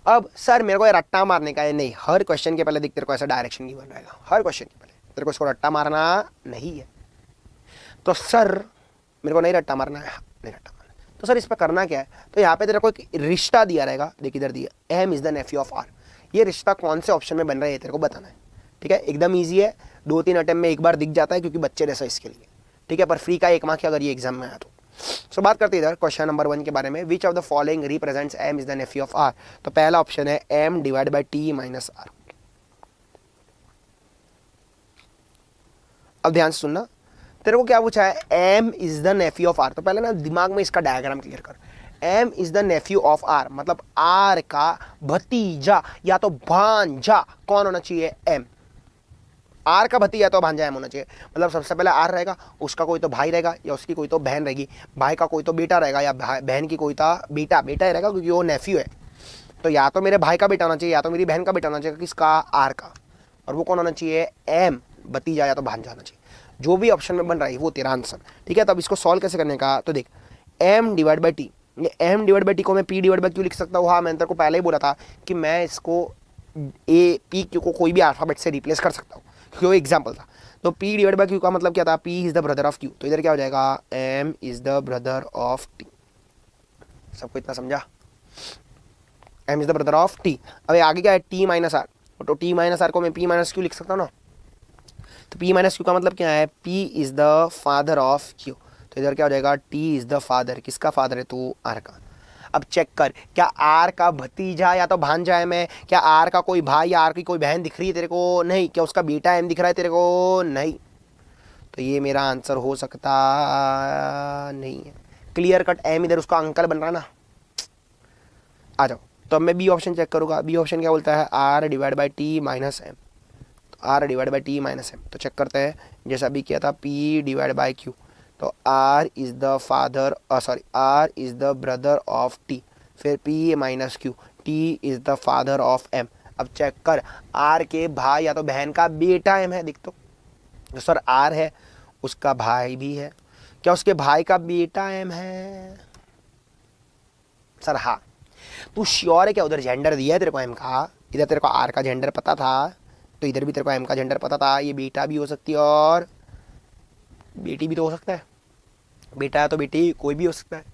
अब सर मेरे को ये रट्टा मारने का है नहीं, हर क्वेश्चन के पहले देख तेरे को ऐसा डायरेक्शन गिवन रहेगा। हर क्वेश्चन के पहले तेरे को इसको रट्टा मारना नहीं है। तो सर मेरे को नहीं रट्टा मारना है, नहीं रट्टा मारना, तो सर इस पर करना क्या है? तो यहाँ पे तेरे को एक रिश्ता दिया रहेगा। देख इधर दिया, M is the nephew of R. ये रिश्ता कौन से ऑप्शन में बन रहा है तेरे को बताना है। ठीक है, एकदम ईजी है, 2-3 अटेम्प्ट में एक बार दिख जाता है क्योंकि बच्चे जैसा इसके लिए। ठीक है, पर फ्री का 1 मार्क्स अगर ये एग्जाम में आया तो। सो बात करते हैं इधर क्वेश्चन नंबर 1 के बारे में। Which of the following represents M is the nephew of R? तो पहला ऑप्शन है M divide by T minus R. अब ध्यान से सुनना, तेरे को क्या पूछा है? M is the nephew of R. तो पहले ना दिमाग में इसका डायग्राम क्लियर कर। M is the nephew of R मतलब आर का भतीजा या तो भांजा कौन होना चाहिए? एम। आर का भतीजा तो भांजा एम होना चाहिए। मतलब सबसे पहले आर रहेगा, उसका कोई तो भाई रहेगा या उसकी कोई तो बहन रहेगी, भाई का कोई तो बेटा रहेगा या बहन की कोई तो बेटा ही रहेगा क्योंकि वो नेफ्यू है। तो या तो मेरे भाई का बेटा होना चाहिए या तो मेरी बहन का बेटा होना चाहिए, किसका? आर का। और वो कौन होना चाहिए? एम, भतीजा या तो भांजा होना चाहिए। जो भी ऑप्शन में बन रहा है वो तेरा आंसर। ठीक है, तब इसको सॉल्व कैसे करने का? तो देख, एम डिवाइड बाई टी, ये एम डिवाइड बाई टी को मैं पी डिवाइड बाई क्यू लिख सकता हूँ। हाँ, मैंने तेरे को पहले ही बोला था कि मैं इसको ए पी क्यू को कोई भी अल्फाबेट से रिप्लेस कर सकता हूँ क्योंकि वो एग्जाम्पल था। तो पी डिवाइड बाई क्यू का मतलब क्या था? P is the brother of Q. तो इधर क्या हो जाएगा? M is the brother of T. सबको इतना समझा? M is the brother of T. अब आगे क्या है, टी माइनस आर, तो टी माइनस आर को मैं पी माइनस क्यू लिख सकता हूँ ना। तो पी माइनस क्यू का मतलब क्या है, P is the father of Q. तो इधर क्या हो जाएगा, टी इज द फादर, किसका फादर है, तो आर का। अब चेक कर, क्या आर का भतीजा या तो भांजा है मैं, क्या आर का कोई भाई या आर की कोई बहन दिख रही है तेरे को, नहीं। क्या उसका बेटा एम दिख रहा है तेरे को, नहीं। तो ये मेरा आंसर हो सकता नहीं है। क्लियर कट एम इधर उसका अंकल बन रहा है ना। आ जाओ, तो अब मैं बी ऑप्शन चेक करूंगा। बी ऑप्शन क्या बोलता है, R divide by T minus M. तो R divide by T minus M, तो चेक करते हैं जैसा अभी किया था, पी डिवाइड बाई क्यू। तो R is the father, sorry, R is the brother of T, फिर P minus Q, T is the father of M. अब चेक कर, आर के भाई या तो बहन का बेटा एम है, देख तो जो सर आर है उसका भाई भी है, क्या उसके भाई का बेटा एम है, सर हाँ। तू श्योर है क्या, उधर जेंडर दिया है तेरे को एम का, इधर तेरे को आर का जेंडर पता था, तो इधर भी तेरे को एम का जेंडर पता था। ये बेटा भी हो सकती है और बेटी भी तो हो सकता है, बेटा है तो बेटी कोई भी हो सकता है।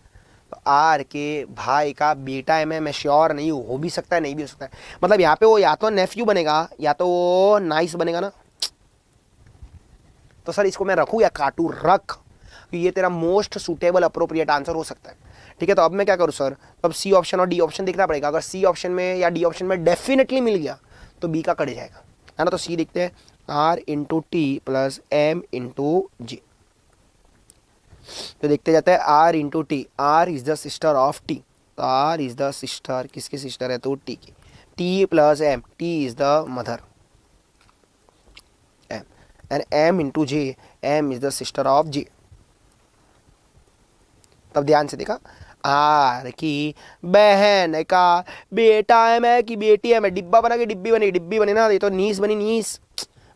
तो आर के भाई का बेटा है, मैं श्योर नहीं हूँ, हो भी सकता है नहीं भी हो सकता है। मतलब यहाँ पे वो या तो नेफ्यू बनेगा या तो वो नाइस बनेगा ना। तो सर इसको मैं रखूँ या काटू, रख, ये तेरा मोस्ट सुटेबल अप्रोप्रिएट आंसर हो सकता है। ठीक है, तो अब मैं क्या करूँ सर, तो अब सी ऑप्शन और डी ऑप्शन देखना पड़ेगा। अगर सी ऑप्शन में या डी ऑप्शन में डेफिनेटली मिल गया तो बी का कट जाएगा, है ना। तो सी देखते हैं, R into T plus M into G. तो देखते जाते हैं, R into T, R is the sister of T, तो आर इज द सिस्टर, किसकी सिस्टर है, तो टी की। T plus M, T is the mother M, and M into J, M is the sister of J. तब ध्यान से देखा, are की बहन का बेटा है मैं की बेटी है मैं, डिब्बा बना के डिब्बी बनी, डिब्बी बनी ना, ये तो नीस बनी, नीस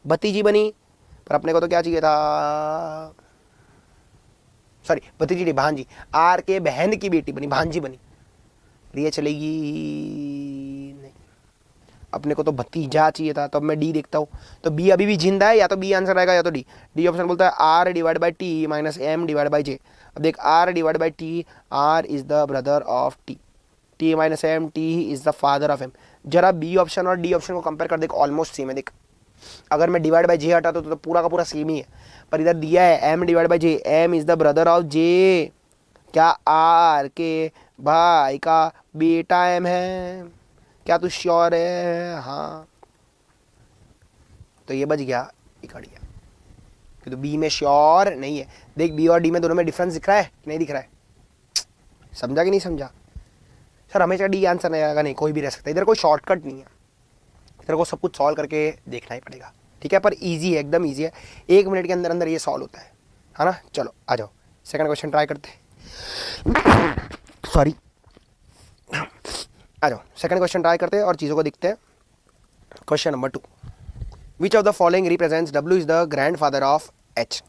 भतीजी बनी। पर अपने को तो क्या चाहिए था, सॉरी भतीजी नहीं, भांजी। आर के बहन की बेटी बनी, भांजी बनी, ये चलेगी नहीं। अपने को तो भतीजा चाहिए था। तो अब मैं डी देखता हूँ, तो बी अभी भी जिंदा है, या तो बी आंसर आएगा या तो डी। डी ऑप्शन बोलता है R divide by T minus M divide by J. अब देख, R divide by T, R is the brother of T, T minus M, T is the father of M. जरा B option और D option को compare कर, देख almost same है। देख अगर मैं डिवाइड बाई जे हटा तो पूरा का पूरा सेम ही है, पर इधर दिया है M divide by J, M is the brother of J. क्या आर के भाई का बेटा एम है, क्या तू श्योर है, हाँ। तो ये बच गया, इकड़ गया, तो बी में श्योर नहीं है। देख बी और डी में दोनों में डिफरेंस दिख रहा है कि नहीं दिख रहा है, समझा कि नहीं समझा। सर हमेशा डी आंसर नहीं आएगा, नहीं, कोई भी रह सकता है, इधर कोई शॉर्टकट नहीं है, इधर को सब कुछ सॉल्व करके देखना ही पड़ेगा। ठीक है, पर इजी है, एकदम इजी है, 1 मिनट के अंदर अंदर ये सॉल्व होता है ना। चलो आ जाओ, सेकंड क्वेश्चन ट्राई करते हैं। सॉरी, आ जाओ सेकंड क्वेश्चन ट्राई करते हैं और चीज़ों को देखते हैं। Question number 2, which of the following represents W is the grand father of H.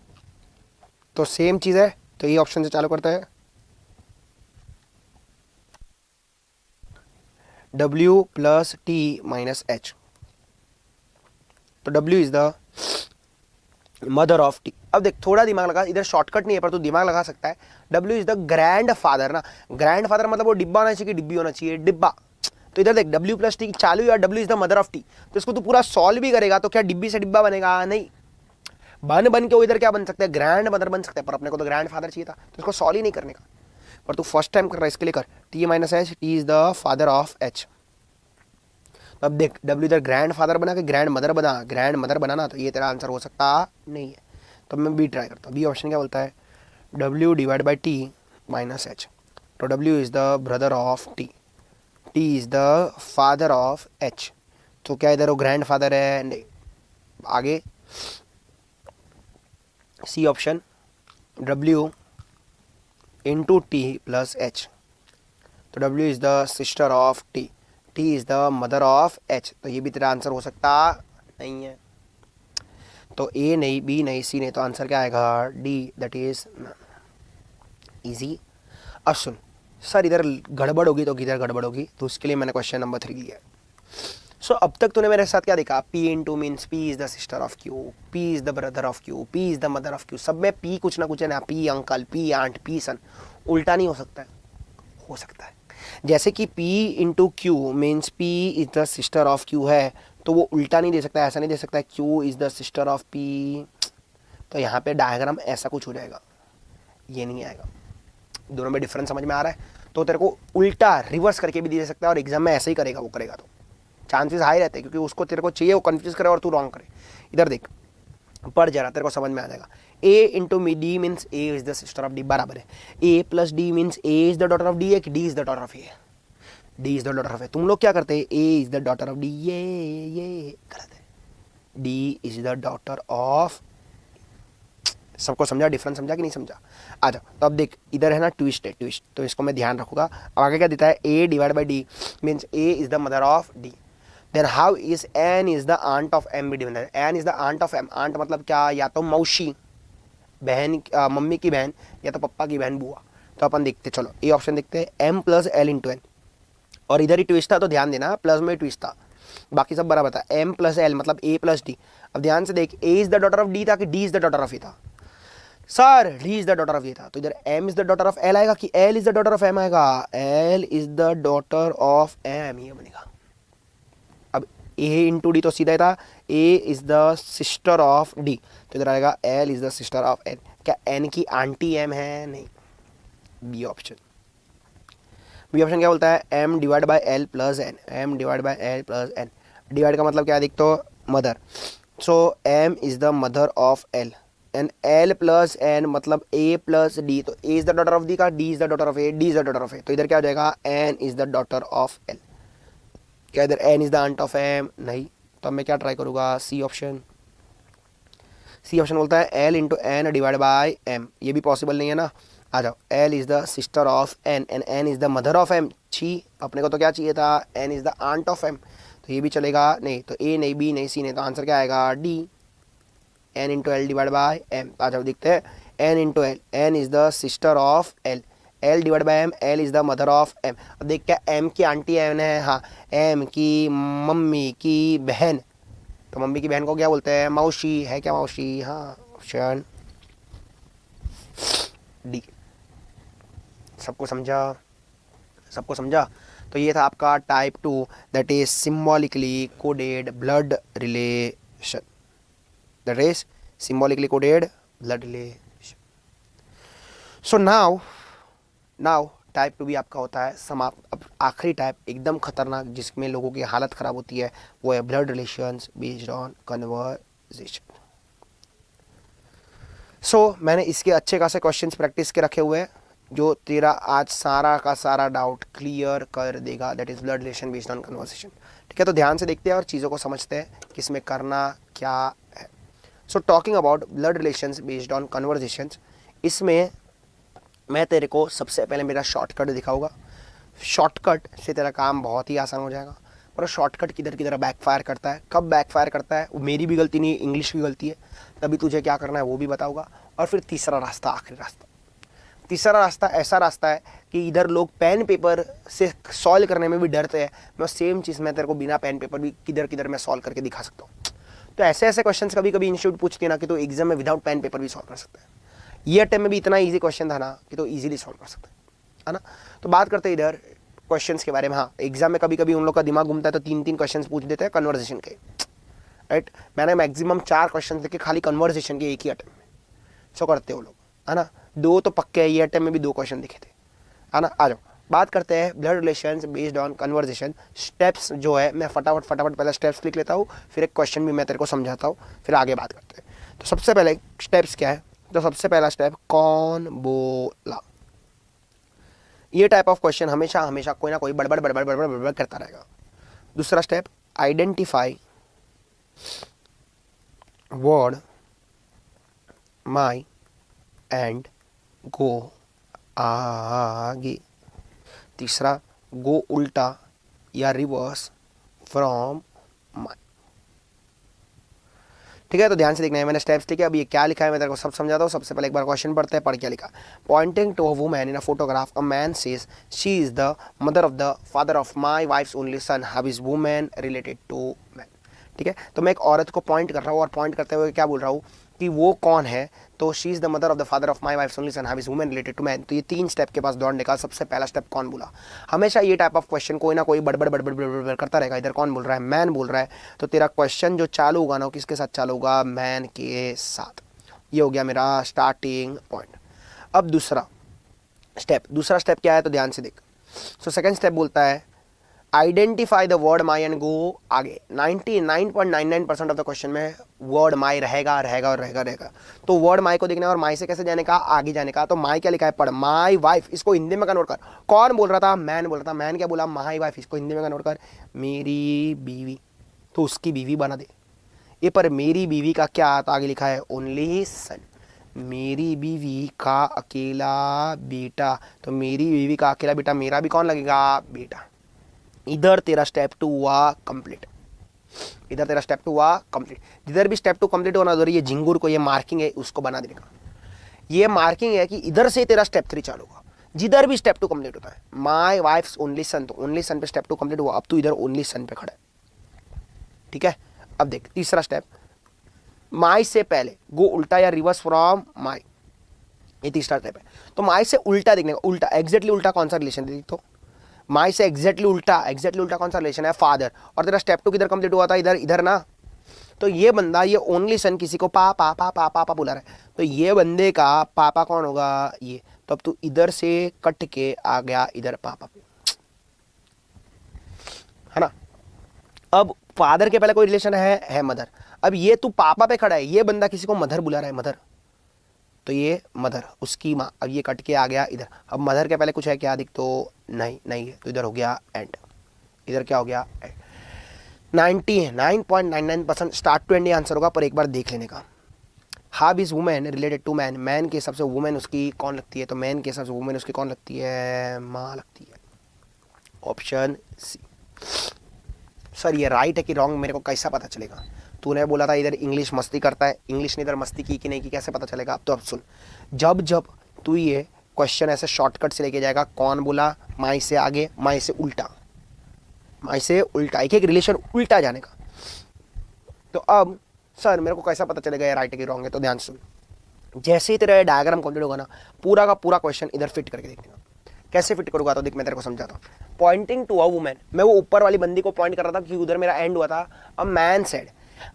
तो सेम चीज़ है, तो ये ऑप्शन से चालू करते हैं, W plus T minus H. तो W is the mother of T. अब देख थोड़ा दिमाग लगा, इधर शॉर्टकट नहीं है पर तू दिमाग लगा सकता है। W is the grand father ना, ग्रैंड फादर मतलब वो डिब्बा होना चाहिए, डिब्बी होना चाहिए, डिब्बा। तो इधर देख डब्ल्यू प्लस टी चालू है और W is the mother of T, तो इसको तू पूरा सॉल्व भी करेगा तो क्या डिब्बी से डिब्बा बनेगा, नहीं। बन के वो इधर क्या बन सकते हैं, ग्रैंड मदर बन सकते हैं, पर अपने को तो ग्रैंड फादर चाहिए था, तो इसको सॉल्व ही नहीं करने का। पर तू फर्स्ट टाइम कर रहा है, इसके लिए कर T minus H, T is the father of H. अब देख डब्ल्यू इधर ग्रैंड फादर बना के ग्रैंड मदर बना, ग्रैंड मदर बनाना, तो ये तेरा आंसर हो सकता नहीं है। तो मैं बी ट्राई करता हूँ। बी ऑप्शन क्या बोलता है, W divide by T minus H. तो W is the brother of T, T is the father of H. तो क्या इधर वो ग्रैंड फादर है, नहीं। आगे C option, W into T plus H. तो W is the sister of T, T is the mother of H. तो ये भी तेरा आंसर हो सकता नहीं है। तो ए नहीं, बी नहीं, सी नहीं, तो आंसर क्या आएगा, डी, दैट इज इजी। अब सुन सर, इधर गड़बड़ होगी तो किधर गड़बड़ होगी, तो उसके लिए मैंने क्वेश्चन नंबर 3 लिया। सो अब तक तूने मेरे साथ क्या देखा, P into means P is the sister of Q, P is the brother of Q, P is the mother of Q, सब में पी कुछ ना कुछ है ना, P uncle, P aunt, P son. उल्टा नहीं हो सकता है, हो सकता है। जैसे कि P into Q means P is the sister of Q है, तो वो उल्टा नहीं दे सकता, ऐसा नहीं दे सकता Q is the sister of P। तो यहाँ पे डायग्राम ऐसा कुछ हो जाएगा, ये नहीं आएगा। दोनों में डिफरेंस समझ में आ रहा है? तो तेरे को उल्टा रिवर्स करके भी दे सकता है और एग्जाम में ऐसे ही करेगा, वो करेगा तो चांसेस हाई रहते हैं, क्योंकि उसको तेरे को चाहिए वो कंफ्यूज करे और तू रॉन्ग करे। इधर देख, पढ़ जरा, तेरे को समझ में आ जाएगा। A into me D means A is the sister of D बराबर है A plus D means A is the daughter of D है कि D is the daughter of A? D is the daughter of A। तुम लोग क्या करते हैं, A is the daughter of D, ये गलत है। D is the daughter of, सबको समझा, डिफरेंस समझा कि नहीं समझा? आ जाओ। तो अब देख, इधर है ना ट्विस्ट है, ट्विस्ट, तो इसको मैं ध्यान रखूंगा। अब आगे क्या देता है, A divide by D means A is the mother of D। Then how is N is the aunt of M B divide? N is the aunt of M। Aunt मतलब क्या, या तो मौसी बहन, मम्मी की बहन, या तो पप्पा की बहन बुआ। तो अपन देखते, चलो ए ऑप्शन देखते हैं, M plus L into N। और इधर ही ट्विस्ट था, तो ध्यान देना, प्लस में ट्विस्ट था, बाकी सब बराबर था। M प्लस L मतलब A प्लस D। अब ध्यान से देख, A is the daughter of D था कि D is the daughter of A था? Sir D is the daughter of A था, तो इधर M is the daughter of L आएगा कि L is the daughter of M आएगा? L is the daughter of M, ये बनेगा। अब A इंटू D तो सीधा ही था, A is the sister of D, तो इधर आएगा L is the sister of N। क्या N की आंटी M है? नहीं, बी ऑप्शन। बी ऑप्शन क्या बोलता है, M divide by L plus N। M divide by L plus N, divide का मतलब क्या है, देख तो mother, so M is the mother of L and L plus N मतलब A प्लस D, तो A is the daughter of D का, D is the daughter of A, D is the daughter of A, तो इधर क्या हो जाएगा, N is the daughter of L। क्या इधर N is the aunt of M? नहीं। तो अब मैं क्या ट्राई करूँगा, सी ऑप्शन। सी ऑप्शन बोलता है L into N divide by M, ये भी पॉसिबल नहीं है ना। आ जाओ, L is the sister of N and N is the mother of M। छी, अपने को तो क्या चाहिए था, N is the aunt of M, तो ये भी चलेगा नहीं। तो A नहीं, B नहीं, C नहीं, तो आंसर क्या आएगा, D, N into L divide by M। आ जाओ देखते हैं, N into L, N is the sister of L, L divide by M, L is the mother of M। अब देख, क्या M की आंटी N है? हाँ, M की मम्मी की बहन, तो मम्मी की बहन को क्या बोलते हैं, मौसी है क्या, मौसी? हाँ, ऑप्शन डी। सबको समझा? सबको समझा? तो ये था आपका type 2, that is symbolically coded blood relation, that is symbolically coded blood relation. So now type 2 भी आपका होता है समाप्त। अब आखिरी टाइप एकदम खतरनाक, जिसमें लोगों की हालत खराब होती है, वो है blood relations based on conversation. So मैंने इसके अच्छे खासे क्वेश्चंस प्रैक्टिस के रखे हुए हैं, जो तेरा आज सारा का सारा डाउट क्लियर कर देगा, that is blood relation based on conversation. ठीक है, तो ध्यान से देखते हैं और चीज़ों को समझते हैं कि इसमें करना क्या है। So talking about blood relations based on conversations, इसमें मैं तेरे को सबसे पहले मेरा शॉर्टकट दिखाऊंगा। शॉर्टकट से तेरा काम बहुत ही आसान हो जाएगा, पर शॉर्टकट किधर किधर बैकफायर करता है, कब बैकफायर करता है, वो मेरी भी गलती नहीं, इंग्लिश की गलती है, तभी तुझे क्या करना है वो भी बताऊंगा। और फिर तीसरा रास्ता, आखिरी रास्ता, तीसरा रास्ता ऐसा रास्ता है कि इधर लोग पेन पेपर से सॉल्व करने में भी डरते हैं, मैं सेम चीज़ मैं तेरे को बिना पेन पेपर भी किधर किधर मैं सॉल्व करके दिखा सकता हूँ। तो ऐसे ऐसे क्वेश्चंस कभी कभी इंस्टीट्यूट पूछते हैं ना कि तो एग्जाम में विदाउट पेन पेपर भी सॉल्व कर सकता है। ये अटेम्प्ट में भी इतना ईजी क्वेश्चन था ना कि तो ईजिली सॉल्व कर सकते है ना। तो बात करते हैं इधर क्वेश्चंस के बारे में। हाँ, एग्जाम में कभी कभी उन लोग का दिमाग घूमता है तो 3-3 क्वेश्चंस पूछ देते हैं कन्वर्सेशन के, राइट। मैंने मैक्सिमम 4 क्वेश्चन देखे खाली कन्वर्सेशन के एक ही अटेम्प्ट में, सो करते हो लोग, है ना। 2 तो पक्के है, ये अटेम्प्ट में भी 2 क्वेश्चन दिखे थे, है ना। आ जाओ बात करते हैं blood relations based on conversation. Steps जो है मैं फटाफट पहले स्टेप्स लिख लेता हूँ, फिर एक क्वेश्चन भी मैं तेरे को समझाता हूँ, फिर आगे बात करते हैं। तो सबसे पहले स्टेप्स क्या है, तो सबसे पहला स्टेप कौन बोला। ये टाइप ऑफ क्वेश्चन हमेशा हमेशा कोई ना कोई बड़बड़ करता रहेगा। दूसरा step identify word my and go आगे। तीसरा गो उल्टा या रिवर्स फ्रॉम माई। ठीक है, तो ध्यान से देखना है, मैंने स्टेप्स लिखे, अब ये क्या लिखा है मैं तेरे को सब समझाता हूँ। सबसे पहले एक बार क्वेश्चन पढ़ते हैं, पढ़ क्या लिखा। Pointing to a woman in a photograph, a man says she is the mother of the father of my wife's only son, how is women related to man. ठीक है, तो मैं एक औरत को पॉइंट कर रहा हूँ और पॉइंट करते हुए क्या बोल रहा हूँ कि वो कौन है, तो she is the mother of the father of my wife only son have is women related to man. तो ये 3 स्टेप के पास दौड़ने का सबसे पहला स्टेप कौन बोला। हमेशा ये टाइप ऑफ क्वेश्चन कोई ना कोई बड़बड़ बड़बड़ बड़बड़ करता रहेगा। इधर कौन बोल रहा है, मैन बोल रहा है, तो तेरा क्वेश्चन जो चालू होगा ना वो किसके साथ चालू होगा, मैन के साथ। ये हो गया मेरा स्टार्टिंग पॉइंट। अब दूसरा स्टेप क्या है, तो ध्यान से देख। सो सेकंड स्टेप बोलता है identify the word my and go आगे। 99.99% ऑफ द क्वेश्चन में वर्ड माई रहेगा रहेगा और रहेगा रहेगा। तो वर्ड माई को देखना है और माई से कैसे जाने का, आगे जाने का। तो माई क्या लिखा है, पढ़, माई वाइफ। इसको हिंदी में कन्वर्ट कर। कौन बोल रहा था, मैन बोल रहा था। मैन क्या बोला, माई वाइफ। इसको हिंदी में कन्वर्ट कर, मेरी बीवी। तो उसकी बीवी बना दे ये। पर मेरी बीवी का क्या, तो आगे लिखा है ओनली सन। मेरी बीवी का अकेला बेटा। तो मेरी बीवी का अकेला बेटा, मेरा भी कौन लगेगा, बेटा। इधर तेरा स्टेप 2 हुआ कंप्लीट। जिधर भी स्टेप 2 कंप्लीट होना, उधर ये झिंगुर को, ये मार्किंग है, उसको बना देने का। ये मार्किंग है कि इधर से तेरा स्टेप 3 चालू होगा। जिधर भी स्टेप 2 कंप्लीट होता है, माई वाइफ्स ओनली सन, तो ओनली सन पे स्टेप 2 कंप्लीट हुआ। अब तू इधर ओनली सन पे खड़ा है, ठीक है। अब देख तीसरा स्टेप, माई से पहले गो उल्टा या रिवर्स फ्रॉम माई। ये तीसरा स्टेप है। तो माई से उल्टा देखने का, उल्टा एग्जैक्टली उल्टा कौन सा रिलेशन है, तो माई से एग्जैक्टली उल्टा कौन सा रिलेशन है, फादर। और तेरा स्टेप 2 किधर कंप्लीट हुआ था, इधर ना। तो ये बंदा, ये ओनली सन किसी को पापा बुला रहा है, तो ये बंदे का पापा कौन होगा, ये। तो अब तू इधर से कट के आ गया इधर पापा पे, है ना। अब फादर के पहले कोई रिलेशन है मदर। अब ये तू पापा पे खड़ा है, ये बंदा किसी को मदर बुला रहा है, मदर। तो ये मदर, उसकी माँ। अब ये कट के आ गया इधर। अब मदर के पहले कुछ है क्या, दिख तो नहीं है, तो इधर हो गया एंड। इधर क्या हो गया, एंड। 99.99% स्टार्ट टू एंड ये आंसर होगा, पर एक बार देख लेने का। How is women related to man. Man के हिसाब से वुमेन उसकी कौन लगती है, तो मैन के हिसाब से वुमेन उसकी कौन लगती है, माँ लगती है। Option C. सर ये राइट है कि रॉन्ग, मेरे को कैसा पता चलेगा। तूने बोला था इधर इंग्लिश मस्ती करता है, इंग्लिश ने इधर मस्ती की कि नहीं की, कैसे पता चलेगा। अब तो अब सुन, जब तू ये क्वेश्चन ऐसे शॉर्टकट से लेके जाएगा, कौन बोला, माई से आगे, माई से उल्टा, एक एक रिलेशन उल्टा जाने का। तो अब सर मेरे को कैसा पता चलेगा ये राइट है कि रॉन्ग है, तो ध्यान सुन। जैसे ही तेरा डायग्राम कंप्लीट होगा ना, पूरा का पूरा क्वेश्चन इधर फिट करके देखने का। कैसे फिट करूंगा, तो देख मैं तेरे को समझाता हूँ। पॉइंटिंग टू अ वुमेन, मैं वो ऊपर वाली बंदी को पॉइंट कर रहा था क्योंकि उधर मेरा एंड हुआ था। अब मैन सेड,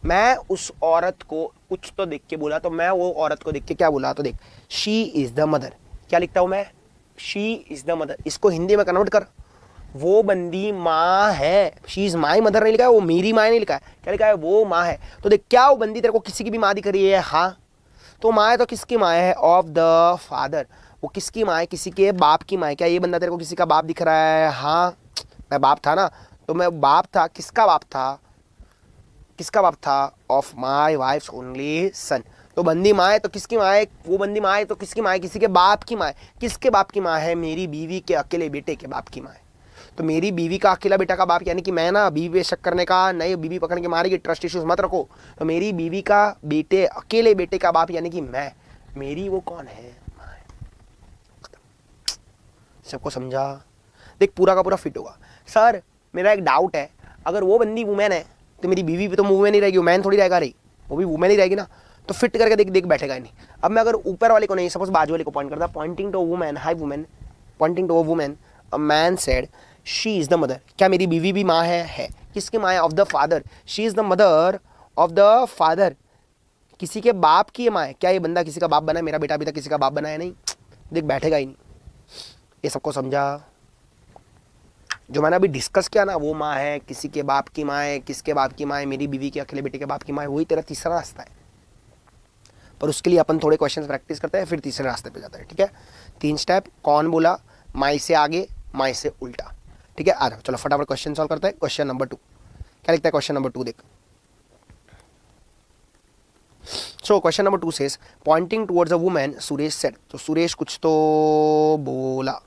मैं उस औरत को कुछ तो देख के बोला, तो मैं वो औरत को देख के क्या बोला, तो देख शी इज द मदर। क्या लिखता हूं मैं, शी इज द मदर। इसको हिंदी में कन्वर्ट कर, वो बंदी माँ है। शी इज माई मदर नहीं लिखा है, वो मेरी माँ नहीं लिखा है, क्या लिखा है, वो माँ है। तो देख क्या वो बंदी तेरे को किसी की भी माँ दिख रही है, हाँ। तो माँ है तो किसकी माँ है, ऑफ द फादर। वो किसकी माँ है, किसी के बाप की माँ है। क्या ये बंदा तेरे को किसी का बाप दिख रहा है, हाँ। मैं बाप था ना, तो मैं बाप था, किसका बाप था, of my wife's only son. तो बंदी माँ है तो किसकी माँ है, वो बंदी माँ है तो किसकी माँ है, किसी के बाप की माँ है। किसके बाप की माँ है, मेरी बीवी के अकेले बेटे के बाप की माँ है। तो मेरी बीवी का अकेला बेटा का बाप, यानी कि मैं ना बीवी पे शक करने का नहीं, बीवी पकड़ के मारेगी, ट्रस्ट इश्यूज मत रखो। तो मेरी बीवी का बेटे, अकेले बेटे का बाप यानी कि मैं, मेरी वो कौन है, माँ है। सबको समझा, देख पूरा का पूरा फिट होगा। सर मेरा एक डाउट है, अगर वो बंदी वुमेन है तो मेरी बीवी भी तो वुमेन ही रहेगी, मैन थोड़ी रहेगा, रही वो भी वुमेन ही रहेगी ना। तो फिट करके देख बैठेगा ही नहीं। अब मैं अगर ऊपर वाले को नहीं, सपोज बाजू वाले को पॉइंट करता, pointing to a women, hi women, pointing to a women, a man said she is the mother. क्या मेरी बीवी भी माँ है। किसकी माँ है, of the father. She is the mother of the father, किसी के बाप की माँ है। क्या ये बंदा किसी का बाप बना है, मेरा बेटा अभी तक किसी का बाप बना है नहीं, देख बैठेगा ही नहीं। ये सबको समझा, जो मैंने अभी डिस्कस किया ना, वो माँ है, किसी के बाप की माँ है, किसके बाप की माँ है, मेरी बीवी के अकेले बेटे के बाप की माँ है, वही तेरा तीसरा रास्ता है। पर उसके लिए अपन थोड़े क्वेश्चंस प्रैक्टिस करते हैं, फिर तीसरे रास्ते पे जाते हैं, ठीक है। 3 स्टेप, कौन बोला, माई से आगे, माई से उल्टा, ठीक है। आ जाओ चलो फटाफट क्वेश्चन सॉल्व करते हैं। क्वेश्चन नंबर 2 क्या लिखता है, क्वेश्चन नंबर 2 देख। So question number 2 says pointing towards a women Suresh said. तो सुरेश कुछ तो बोला।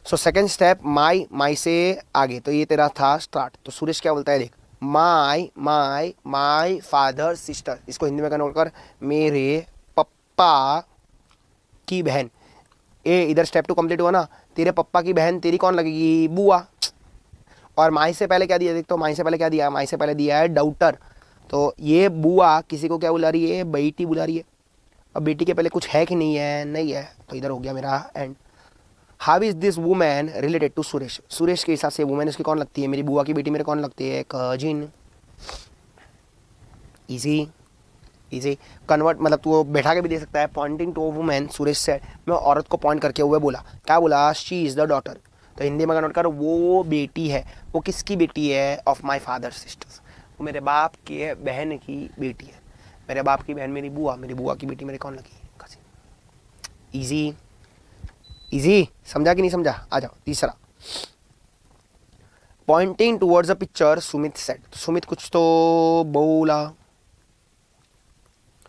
सो सेकेंड स्टेप, माई से आगे, तो ये तेरा था स्टार्ट। तो सुरेश क्या बोलता है देख, माई फादर सिस्टर। इसको हिंदी में कन्वर्ट कर, मेरे पप्पा की बहन। इधर स्टेप 2 कंप्लीट हुआ ना, तेरे पप्पा की बहन तेरी कौन लगेगी, बुआ। और माई से पहले क्या दिया देख, तो माई से पहले क्या दिया है, माई से पहले दिया है डाउटर। तो ये बुआ किसी को क्या बुला रही है, बेटी बुला रही है। अब बेटी के पहले कुछ है कि नहीं है, नहीं है, तो इधर हो गया मेरा end. How is this women related to Suresh, Suresh के हिसाब से वुमेन उसकी कौन लगती है, मेरी बुआ की बेटी मेरे कौन लगती है, कजिन। इजी इजी कन्वर्ट, मतलब तू बैठा के भी दे सकता है। Pointing to women Suresh said, मैं औरत को पॉइंट करके हुए बोला, क्या बोला, शी इज द डॉटर। तो हिंदी में कन्वर्ट कर, वो बेटी है, वो किसकी बेटी है, ऑफ माई फादर सिस्टर्स, वो मेरे बाप के बहन की बेटी है। मेरे बाप की बहन मेरी बुआ की बेटी मेरे कौन लगी, कजिन। इजी इजी, समझा कि नहीं समझा, आ जाओ तीसरा। Pointing towards a picture Sumit said, Sumit कुछ तो बोला।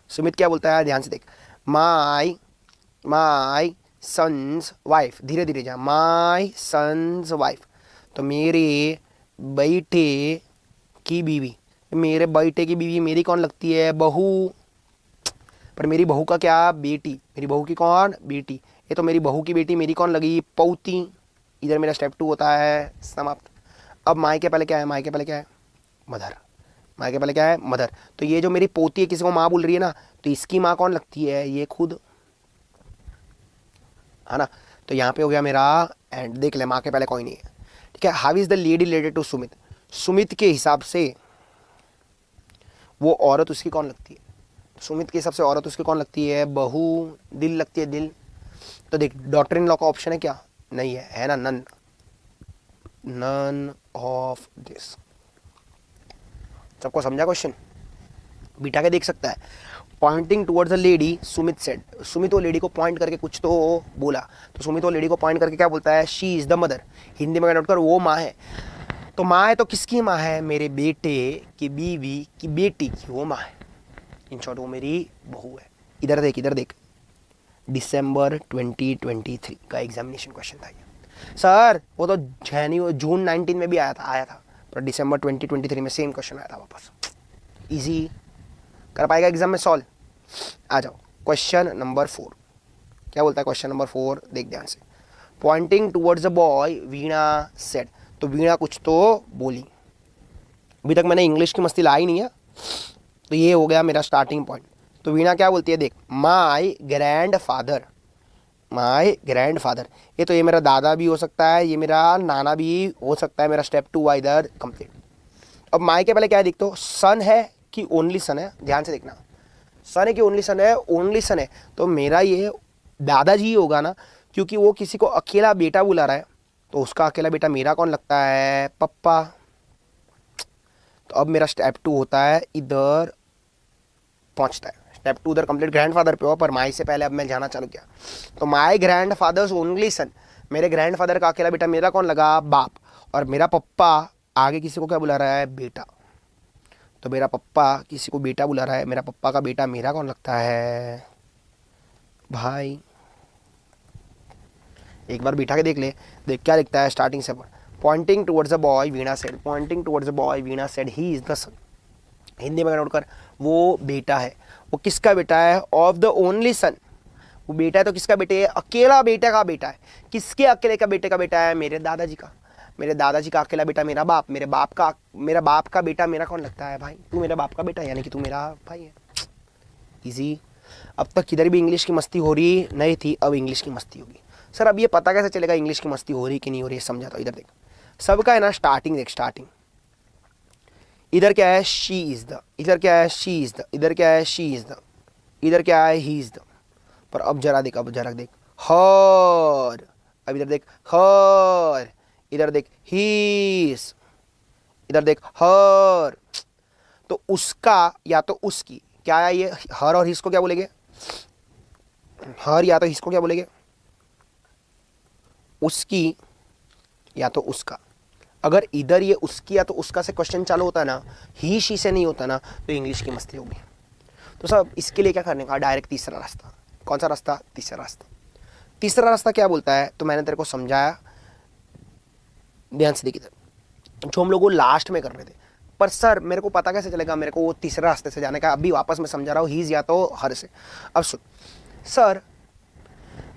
सुमित क्या बोलता है, ध्यान से देख, माई सन्स वाइफ, धीरे धीरे जा, माई सन्स वाइफ, तो मेरे बेटे की बीवी, मेरे बेटे की बीवी मेरी कौन लगती है, बहू। पर मेरी बहू का क्या, बेटी, मेरी बहू की कौन, बेटी, ये तो मेरी बहू की बेटी मेरी कौन लगी, पौती। इधर मेरा स्टेप 2 होता है समाप्त। अब माई के पहले क्या है, माई के पहले क्या है, मदर, माँ के पहले क्या है, मदर। तो ये जो मेरी पोती है किसी को माँ बोल रही है ना, तो इसकी माँ कौन लगती है, ये खुद, है ना। तो यहाँ पे हो गया मेरा एंड। देख ले, माँ के पहले कोई नहीं है, ठीक है। How is the lady related to Sumit, Sumit के हिसाब से वो औरत उसकी कौन लगती है, सुमित के हिसाब से औरत उसकी कौन लगती है, बहू, दिल लगती है, दिल। तो देख, डॉटर इन लॉ का ऑप्शन है क्या, नहीं है ना, नन, नन ऑफ दिस। सबको समझा क्वेश्चन, बिठा के देख सकता है। Poynting towards the lady Sumit said, Sumit वो लेडी को पॉइंट करके कुछ तो बोला, तो सुमित वो लेडी को पॉइंट करके क्या बोलता है, she is the mother, Hindi में नोट कर, वो माँ है। तो माँ है तो किसकी माँ है, मेरे बेटे की बीवी की बेटी की वो माँ है, इन शॉर्ट वो मेरी बहू है। इधर देख, इधर देख, दिसंबर 2023 का एग्जामिनेशन क्वेश्चन था ये। सर वो तो जून 19 में भी आया था, पर दिसंबर 2023 में सेम क्वेश्चन आया था वापस। इजी कर पाएगा एग्जाम में सॉल्व। आ जाओ क्वेश्चन नंबर 4, क्या बोलता है क्वेश्चन नंबर 4, देख ध्यान से। Pointing towards the boy Veena said, तो वीणा कुछ तो बोली। अभी तक मैंने इंग्लिश की मस्ती लाई नहीं है, तो ये हो गया मेरा स्टार्टिंग पॉइंट। तो वीणा क्या बोलती है, देख, my grand father, my grand father, ये तो ये मेरा दादा भी हो सकता है, ये मेरा नाना भी हो सकता है, मेरा स्टेप 2 हुआ इधर कंप्लीट। अब माई के पहले क्या है, देख, तो सन है कि ओनली सन है, ध्यान से देखना, सन है कि ओनली सन है, ओनली सन है, तो मेरा ये दादाजी ही होगा ना, क्योंकि वो किसी को अकेला बेटा बुला रहा है, तो उसका अकेला बेटा मेरा कौन लगता है, पप्पा। तो अब मेरा स्टेप 2 होता है इधर पहुंचता है, स्टेप 2 उधर कंप्लीट ग्रैंडफादर पे हो, पर माई से पहले अब मैं जाना चालू किया। तो my grand fathers only son, मेरे ग्रैंडफादर का अकेला बेटा मेरा कौन लगा, बाप। और मेरा पप्पा आगे किसी को क्या बुला रहा है, बेटा। तो मेरा पप्पा किसी को बेटा बुला रहा है, मेरा पप्पा का बेटा मेरा कौन लगता है, भाई। एक बार बिठा के देख ले, देख क्या लिखता है स्टार्टिंग से। Pointing towards the boy Veena said, pointing towards the boy Veena said, he is the son, Hindi में नोट कर, वो बेटा है। वो किसका बेटा है, ऑफ द ओनली सन, वो बेटा है तो किसका बेटे है, अकेला बेटे का बेटा है। किसके अकेले का बेटे का बेटा है, मेरे दादाजी का। मेरे दादाजी का अकेला बेटा मेरा बाप, मेरे बाप का बेटा मेरा कौन लगता है, भाई। तू मेरा बाप का बेटा, यानी कि तू मेरा भाई है। इजी। अब तक किधर भी इंग्लिश की मस्ती हो रही नहीं थी, अब इंग्लिश की मस्ती होगी। सर अब ये पता कैसे चलेगा इंग्लिश की मस्ती हो रही कि नहीं हो रही है, समझाता हूँ। इधर देख, सबका है ना स्टार्टिंग, देख स्टार्टिंग, इधर क्या है, शी इज द, इधर क्या है, शी इज द, इधर क्या है, शी इज द, इधर क्या है, ही इज द। पर अब जरा देख, अब जरा देख, हर, अब इधर देख हर, इधर देख हीस, इधर देख हर। तो उसका या तो उसकी, क्या है ये, हर और हिस को क्या बोलेंगे, हर या तो हिस को क्या बोलेंगे, उसकी या तो उसका। अगर इधर ये उसकी या तो उसका से क्वेश्चन चालू होता है ना, ही शी से नहीं होता ना, तो इंग्लिश की मस्ती होगी। तो सब इसके लिए क्या करने का, डायरेक्ट तीसरा रास्ता। कौन सा रास्ता, तीसरा रास्ता। तीसरा रास्ता क्या बोलता है, तो मैंने तेरे को समझाया, ध्यान से देखिए, जो हम लोग वो लास्ट में कर रहे थे। पर सर मेरे को पता कैसे चलेगा मेरे को वो तीसरे रास्ते से जाने का, अभी वापस मैं समझा रहा हूँ, हीज या तो हर से। अब सुन सर,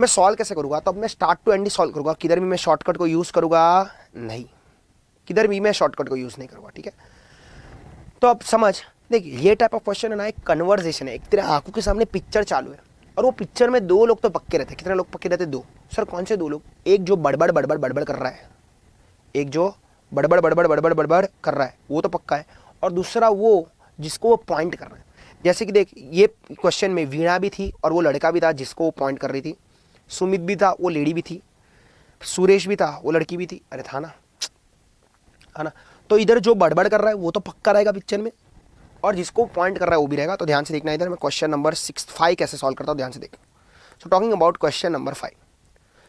मैं सॉल्व कैसे करूँगा, तो अब मैं स्टार्ट टू एंड ही सॉल्व करूँगा, किधर भी मैं शॉर्टकट को यूज़ करूँगा नहीं, किधर भी मैं शॉर्टकट को यूज़ नहीं करूँगा, ठीक है। तो अब समझ, देखिए ये टाइप ऑफ क्वेश्चन है ना, एक कन्वर्सेशन है, एक तेरे आंखों के सामने पिक्चर चालू है और वो पिक्चर में दो लोग तो पक्के रहते हैं। कितने लोग पक्के रहते हैं? दो। सर कौन से दो लोग? एक जो बड़बड़ बड़बड़ बड़बड़ कर रहा है, एक जो बड़बड़ बड़बड़ बड़बड़ बड़बड़ कर रहा है वो तो पक्का है, और दूसरा वो जिसको वो पॉइंट कर रहा है। जैसे कि देख ये क्वेश्चन में वीणा भी थी और वो लड़का भी था जिसको वो पॉइंट कर रही थी, सुमित भी था वो लेडी भी थी, सुरेश भी था वो लड़की भी थी। अरे था ना, है ना? तो इधर जो बड़बड़ कर रहा है वो तो पक्का रहेगा पिक्चर में, और जिसको पॉइंट कर रहा है वो भी रहेगा। तो ध्यान से देखना, इधर मैं क्वेश्चन नंबर 5 कैसे सॉल्व करता हूँ, ध्यान से देख। So talking about question number 5,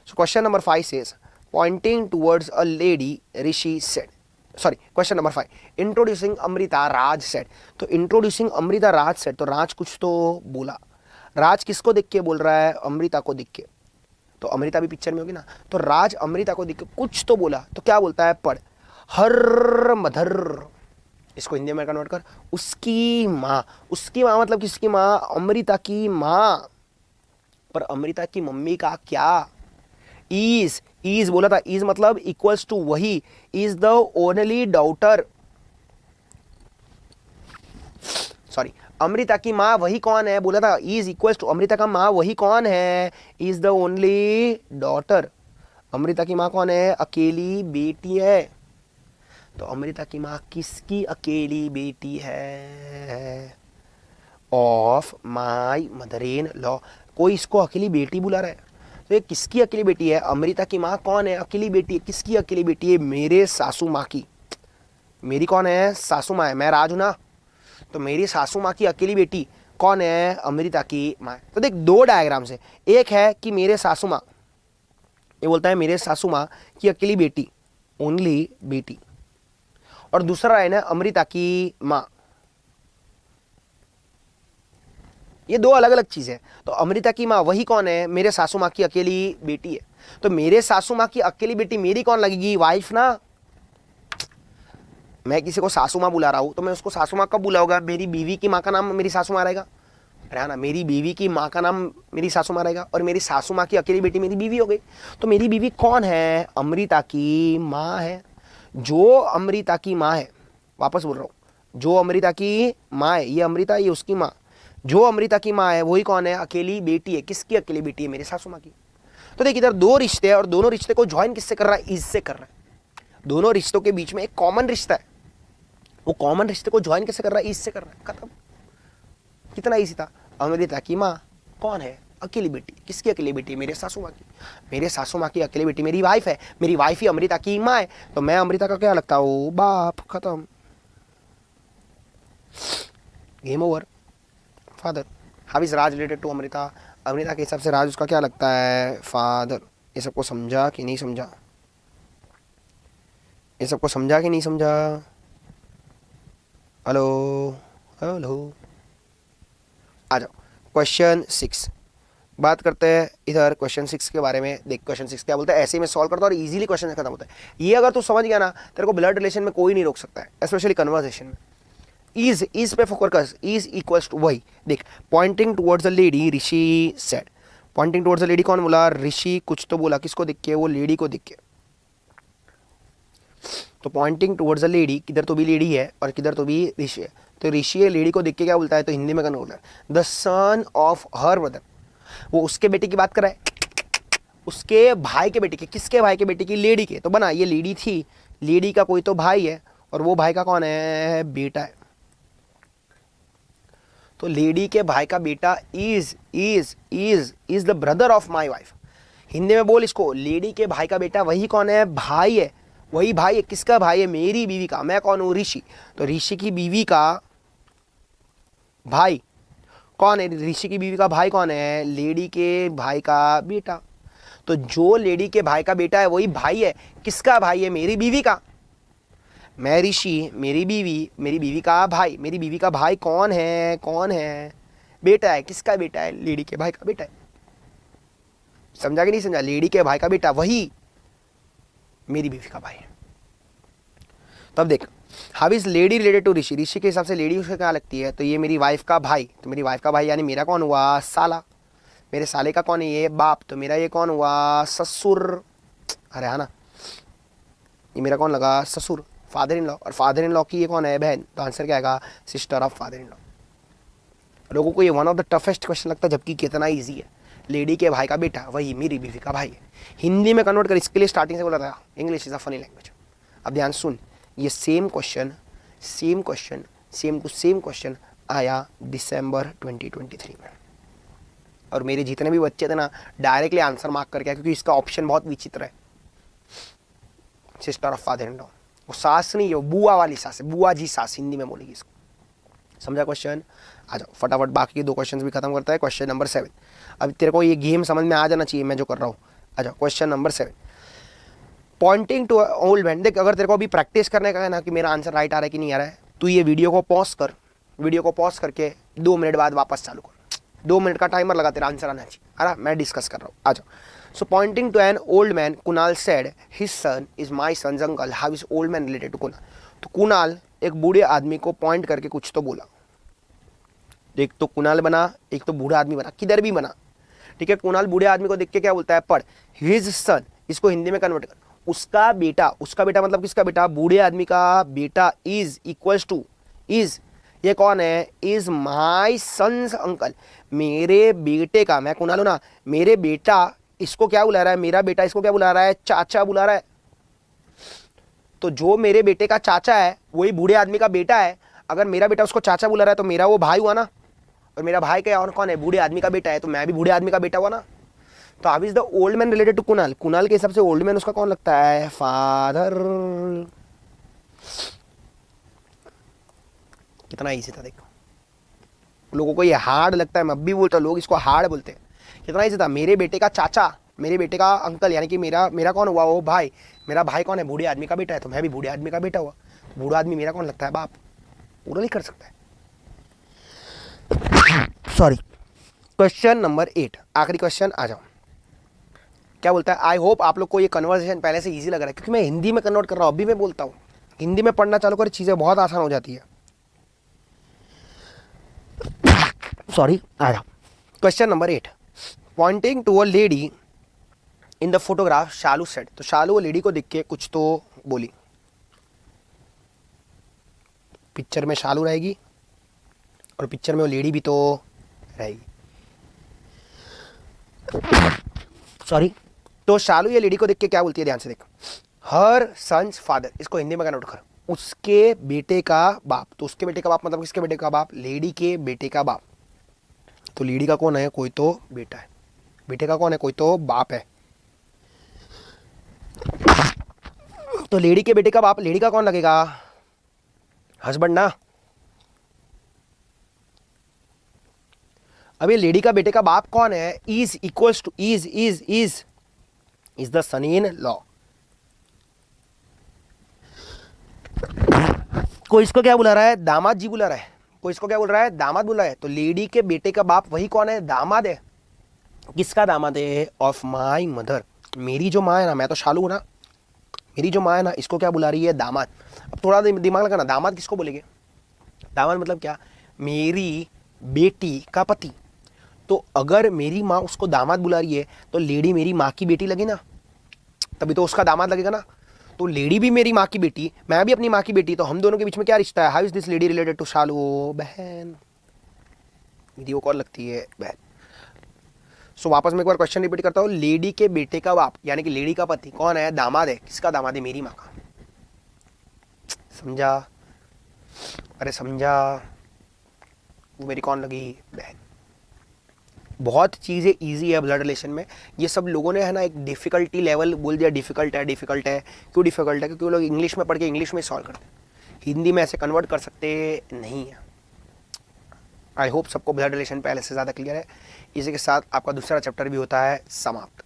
so question number 5 says pointing towards a lady Rishi said, sorry question number 5, introducing Amrita Raj said. तो इंट्रोड्यूसिंग अमृता राज सेड, तो राज कुछ तो बोला। राज किसको देख के बोल रहा है? अमृता को देख के। तो अमृता भी पिक्चर में होगी ना, तो राज अमृता को देख के कुछ तो बोला, तो क्या बोलता है? पढ़, हर मधर, इसको हिंदी में कन्वर्ट कर, उसकी माँ। उसकी माँ मतलब किसकी माँ? अमृता की माँ। पर अमृता की मम्मी का क्या? इज बोला था, इज मतलब इक्वल्स टू वही, is the only daughter, sorry Amrita की माँ वही कौन है? बोला था इज इक्वल्स टू अमृता का माँ वही कौन है? Is the only daughter. Amrita की माँ कौन है? अकेली बेटी है। तो अमृता की माँ किसकी अकेली बेटी है? Of my mother in law. कोई इसको अकेली बेटी बुला रहा है, तो ये किसकी अकेली बेटी है? अमृता की माँ कौन है? अकेली बेटी है। किसकी अकेली बेटी है? मेरे सासू माँ की। मेरी कौन है? सासू माँ है। मैं राज हूं ना, तो मेरी सासू माँ की अकेली बेटी कौन है? अमृता की माँ। तो देख दो डायग्राम से, एक है कि मेरे सासू माँ, ये बोलता है मेरे सासू माँ की अकेली बेटी, ओनली बेटी, और दूसरा है ना अमृता की माँ। ये दो अलग अलग चीज है। तो अमृता की माँ वही कौन है? मेरे सासू माँ की अकेली बेटी है। तो मेरे सासू माँ की अकेली बेटी मेरी कौन लगेगी? वाइफ ना। मैं किसी को सासू माँ बुला रहा हूं तो मैं उसको सासू माँ कब बुलाऊंगा? मेरी बीवी की माँ का नाम मेरी सासू माँ रहेगा, है ना? मेरी बीवी की माँ का नाम मेरी सासू माँ रहेगा, और मेरी सासू माँ की अकेली बेटी मेरी बीवी हो गई। तो मेरी बीवी कौन है? अमृता की माँ है। जो अमृता की माँ है, वापस बोल रहा हूँ, जो अमृता की माँ है, ये अमृता ये उसकी माँ, जो अमृता की माँ है वही कौन है? अकेली बेटी है। किसकी अकेली बेटी है? मेरे सासू माँ की। तो देखिए इधर दो रिश्ते हैं और दोनों रिश्ते को ज्वाइन किससे कर रहा है? इज से कर रहा है। दोनों रिश्तों के बीच में एक कॉमन रिश्ता है, वो कॉमन रिश्ते को ज्वाइन कैसे कर रहा है? इज से कर रहा है। खत्म। कितना इजी था। अमृता की माँ कौन है? अकेली बेटी। किसकी अकेली बेटी? मेरे सासू माँ की। मेरे सासू माँ की अकेली बेटी मेरी वाइफ है, मेरी वाइफ ही अमृता की माँ है, तो मैं अमृता का क्या लगता हूँ? बाप। खत्म, game over. Father. How is Raj related to Amrita? Amrita के हिसाब से राज उसका क्या लगता है? फादर। ये सबको समझा कि नहीं समझा? ये सबको समझा कि नहीं समझा? हेलो हेलो, आ जाओ। क्वेश्चन 6 बात करते हैं इधर क्वेश्चन 6 के बारे में। देख क्वेश्चन 6 क्या बोलता है, ऐसे में सॉल्व करता है और इजीली क्वेश्चन खत्म होता है। ये अगर तू समझ गया ना, तेरे को ब्लड रिलेशन में कोई नहीं रोक सकता है, स्पेशली कन्वर्सेशन में। इज पे फोकस, इज इक्वल्स टू वही। देख pointing towards the lady Rishi said. Pointing towards the lady कौन बोला? ऋषि कुछ तो बोला। किसको देख के? वो लेडी को देख के। तो पॉइंटिंग टुवर्ड्स द लेडी, किधर तो भी लेडी है और किधर तो भी ऋषि है, तो ऋषि है लेडी को देख के क्या बोलता है? तो हिंदी में कन्वर्ट होता है, the son of her brother. वो उसके बेटे की बात कर रहा है, उसके भाई के बेटे की। किसके भाई के बेटे की? लेडी के। तो बना ये लेडी थी, लेडी का कोई तो भाई है, और वो भाई का कौन है? बेटा है। तो लेडी के भाई का बेटा is the brother of my wife. Hindi में बोल इसको, लेडी के भाई का बेटा वही कौन है? भाई है। वही भाई है। किसका भाई है? मेरी बीवी का। मैं कौन हूं? ऋषि। तो ऋषि की बीवी का भाई कौन है? ऋषि की बीवी का भाई कौन है? लेडी के भाई का बेटा। तो जो लेडी के भाई का बेटा है वही भाई है। किसका भाई है? मेरी बीवी का। मैं ऋषि, मेरी बीवी का भाई। मेरी बीवी का भाई कौन है? कौन है? बेटा है। किसका बेटा है? लेडी के भाई का बेटा है। समझा कि नहीं समझा? लेडी के भाई का बेटा वही मेरी बीवी का भाई है। तब देख, how is lady related to Rishi? Rishi के हिसाब से लेडी उससे क्या लगती है? तो ये मेरी वाइफ का भाई। तो मेरी वाइफ का भाई यानी मेरा कौन हुआ? साला। मेरे साले का कौन है? ये बाप। तो मेरा ये कौन हुआ? ससुर। अरे है ना, ये मेरा कौन लगा? ससुर। फादर इन लॉ, और फादर इन लॉ की ये कौन है, बहन, तो आंसर क्या आएगा, sister of father in law. लोगों को ये one of the toughest question लगता है, जबकि कितना ईजी है। लेडी के भाई का बेटा वही मेरी बीवी का भाई है, हिंदी में कन्वर्ट कर, इसके लिए स्टार्टिंग से बोला था English is a funny language. अब ध्यान सुन, ये same question same to same question आया दिसंबर 2023 में, और मेरे जितने भी बच्चे थे ना डायरेक्टली आंसर मार्क करके आए, क्योंकि इसका ऑप्शन बहुत विचित्र है। Sister of father in law, वो सास नहीं है, वो बुआ वाली सास है, बुआ जी सास हिंदी में बोलेगी इसको। समझा क्वेश्चन? आ जाओ फटाफट बाकी 2 क्वेश्चन भी खत्म करता है। क्वेश्चन नंबर 7, अब तेरे को ये गेम समझ में आ जाना चाहिए मैं जो कर रहा हूँ। आ जाओ question number 7, pointing to old man. देख, अगर तेरे को अभी प्रैक्टिस करने का है ना कि मेरा आंसर राइट आ रहा है कि नहीं आ रहा है, तो ये वीडियो को पॉज कर, वीडियो को पॉज करके 2 मिनट बाद वापस चालू कर, 2 मिनट का टाइमर लगा, तेरा आंसर आना चाहिए। अरे मैं डिस्कस कर रहा हूँ, आ जाओ। So pointing to an old man, Kunal said his son is my son's uncle, how is old man related to Kunal. तो कुणाल एक बूढ़े आदमी को पॉइंट करके कुछ तो बोला। एक तो कुणाल बना, एक तो बूढ़ा आदमी बना, किधर भी बना, ठीक है। कुणाल बूढ़े आदमी को देख के क्या बोलता है, पढ़, हिज सन, इसको हिंदी में कन्वर्ट कर, उसका बेटा मतलब किसका बेटा, बूढ़े आदमी का बेटा, इज इक्वल्स टू, इज ये कौन है, इज माई सन्स अंकल, मेरे बेटे का, मैं कुणाल हूं ना, मेरे बेटा इसको क्या बुला रहा है, मेरा बेटा इसको क्या बुला रहा है, चाचा बुला रहा है। तो जो मेरे बेटे का चाचा है वही बूढ़े आदमी का बेटा है। अगर मेरा बेटा उसको चाचा बुला रहा है तो मेरा वो भाई हुआ ना, और मेरा भाई क्या और कौन है, बूढ़े आदमी का बेटा है, तो मैं भी बूढ़े आदमी का बेटा हुआ ना। तो how is the old man related to Kunal, Kunal के हिसाब से ओल्ड मैन उसका कौन लगता है, फादर। कितना ईजी था देखो, लोगों को ये हार्ड लगता है, मैं भी बोलता हूँ लोग इसको हार्ड बोलते हैं। कितना ईजी था, मेरे बेटे का चाचा, मेरे बेटे का अंकल, यानी कि मेरा कौन हुआ, वो भाई, मेरा भाई कौन है, बूढ़े आदमी का बेटा है, तो मैं भी बूढ़े आदमी का बेटा हुआ। बूढ़ा आदमी मेरा कौन लगता है, बाप। पूरा नहीं कर सकता है, सॉरी। क्वेश्चन नंबर 8, आखिरी क्वेश्चन, आ जाओ। क्या बोलता है, आई होप आप लोग को ये कन्वर्सेशन पहले से इजी लग रहा है, क्योंकि मैं हिंदी में कन्वर्ट कर रहा हूँ, अभी मैं बोलता हूँ हिंदी में पढ़ना चालू कर, चीज़ें बहुत आसान हो जाती है। सॉरी, आ जाओ। Question number 8, pointing to a lady in the photograph, Shalu said. तो शालू वो लेडी को देख के कुछ तो बोली। पिक्चर में शालू रहेगी और पिक्चर में वो लेडी भी तो रहेगी, सॉरी। तो शालू ये लेडी को देख के क्या बोलती है, ध्यान से देख, हर सन्स फादर, इसको हिंदी में कन्वर्ट कर, उसके बेटे का बाप। तो उसके बेटे का बाप मतलब किसके बेटे का बाप, लेडी के बेटे का बाप। तो लेडी का कौन है, कोई तो बेटा है, बेटे का कौन है, कोई तो बाप है। तो लेडी के बेटे का बाप, लेडी का कौन लगेगा, हस्बैंड ना। अब ये लेडी का बेटे का बाप कौन है, is equals to, is the son in law. कोई इसको क्या बुला रहा है, दामाद जी बुला रहा है, कोई इसको क्या बोल रहा है, दामाद बुला रहा है। तो लेडी के बेटे का बाप वही कौन है, दामाद है। किसका दामाद है, ऑफ माई मदर, मेरी जो माँ है ना, मैं तो शालू हूं ना, मेरी जो माँ है ना, इसको क्या बुला रही है, दामाद। अब थोड़ा दिमाग लगाना, दामाद किसको बोलेंगे, दामाद मतलब क्या, मेरी बेटी का पति। तो अगर मेरी माँ उसको दामाद बुला रही है तो लेडी मेरी माँ की बेटी लगी ना, तभी तो उसका दामाद लगेगा ना। तो लेडी भी मेरी माँ की बेटी, मैं भी अपनी माँ की बेटी, तो हम दोनों के बीच में क्या रिश्ता है, how is this lady related to Shalu, बहन। मेरी वो कौन लगती है, बहन। सो वापस में एक बार क्वेश्चन रिपीट करता हूँ, लेडी के बेटे का बाप यानी कि लेडी का पति कौन है, दामाद है। किसका दामाद है, मेरी माँ का। समझा, अरे समझा, वो मेरी कौन लगी, बहन। बहुत चीज़ें इजी है ब्लड रिलेशन में, ये सब लोगों ने है ना एक डिफ़िकल्टी लेवल बोल दिया, डिफ़िकल्ट है। क्यों डिफ़िकल्ट है, क्योंकि वो लोग इंग्लिश में पढ़ के इंग्लिश में सॉल्व करते हैं, हिंदी में ऐसे कन्वर्ट कर सकते नहीं है। आई होप सबको ब्लड रिलेशन पहले से ज़्यादा क्लियर है। इसी के साथ आपका दूसरा चैप्टर भी होता है समाप्त।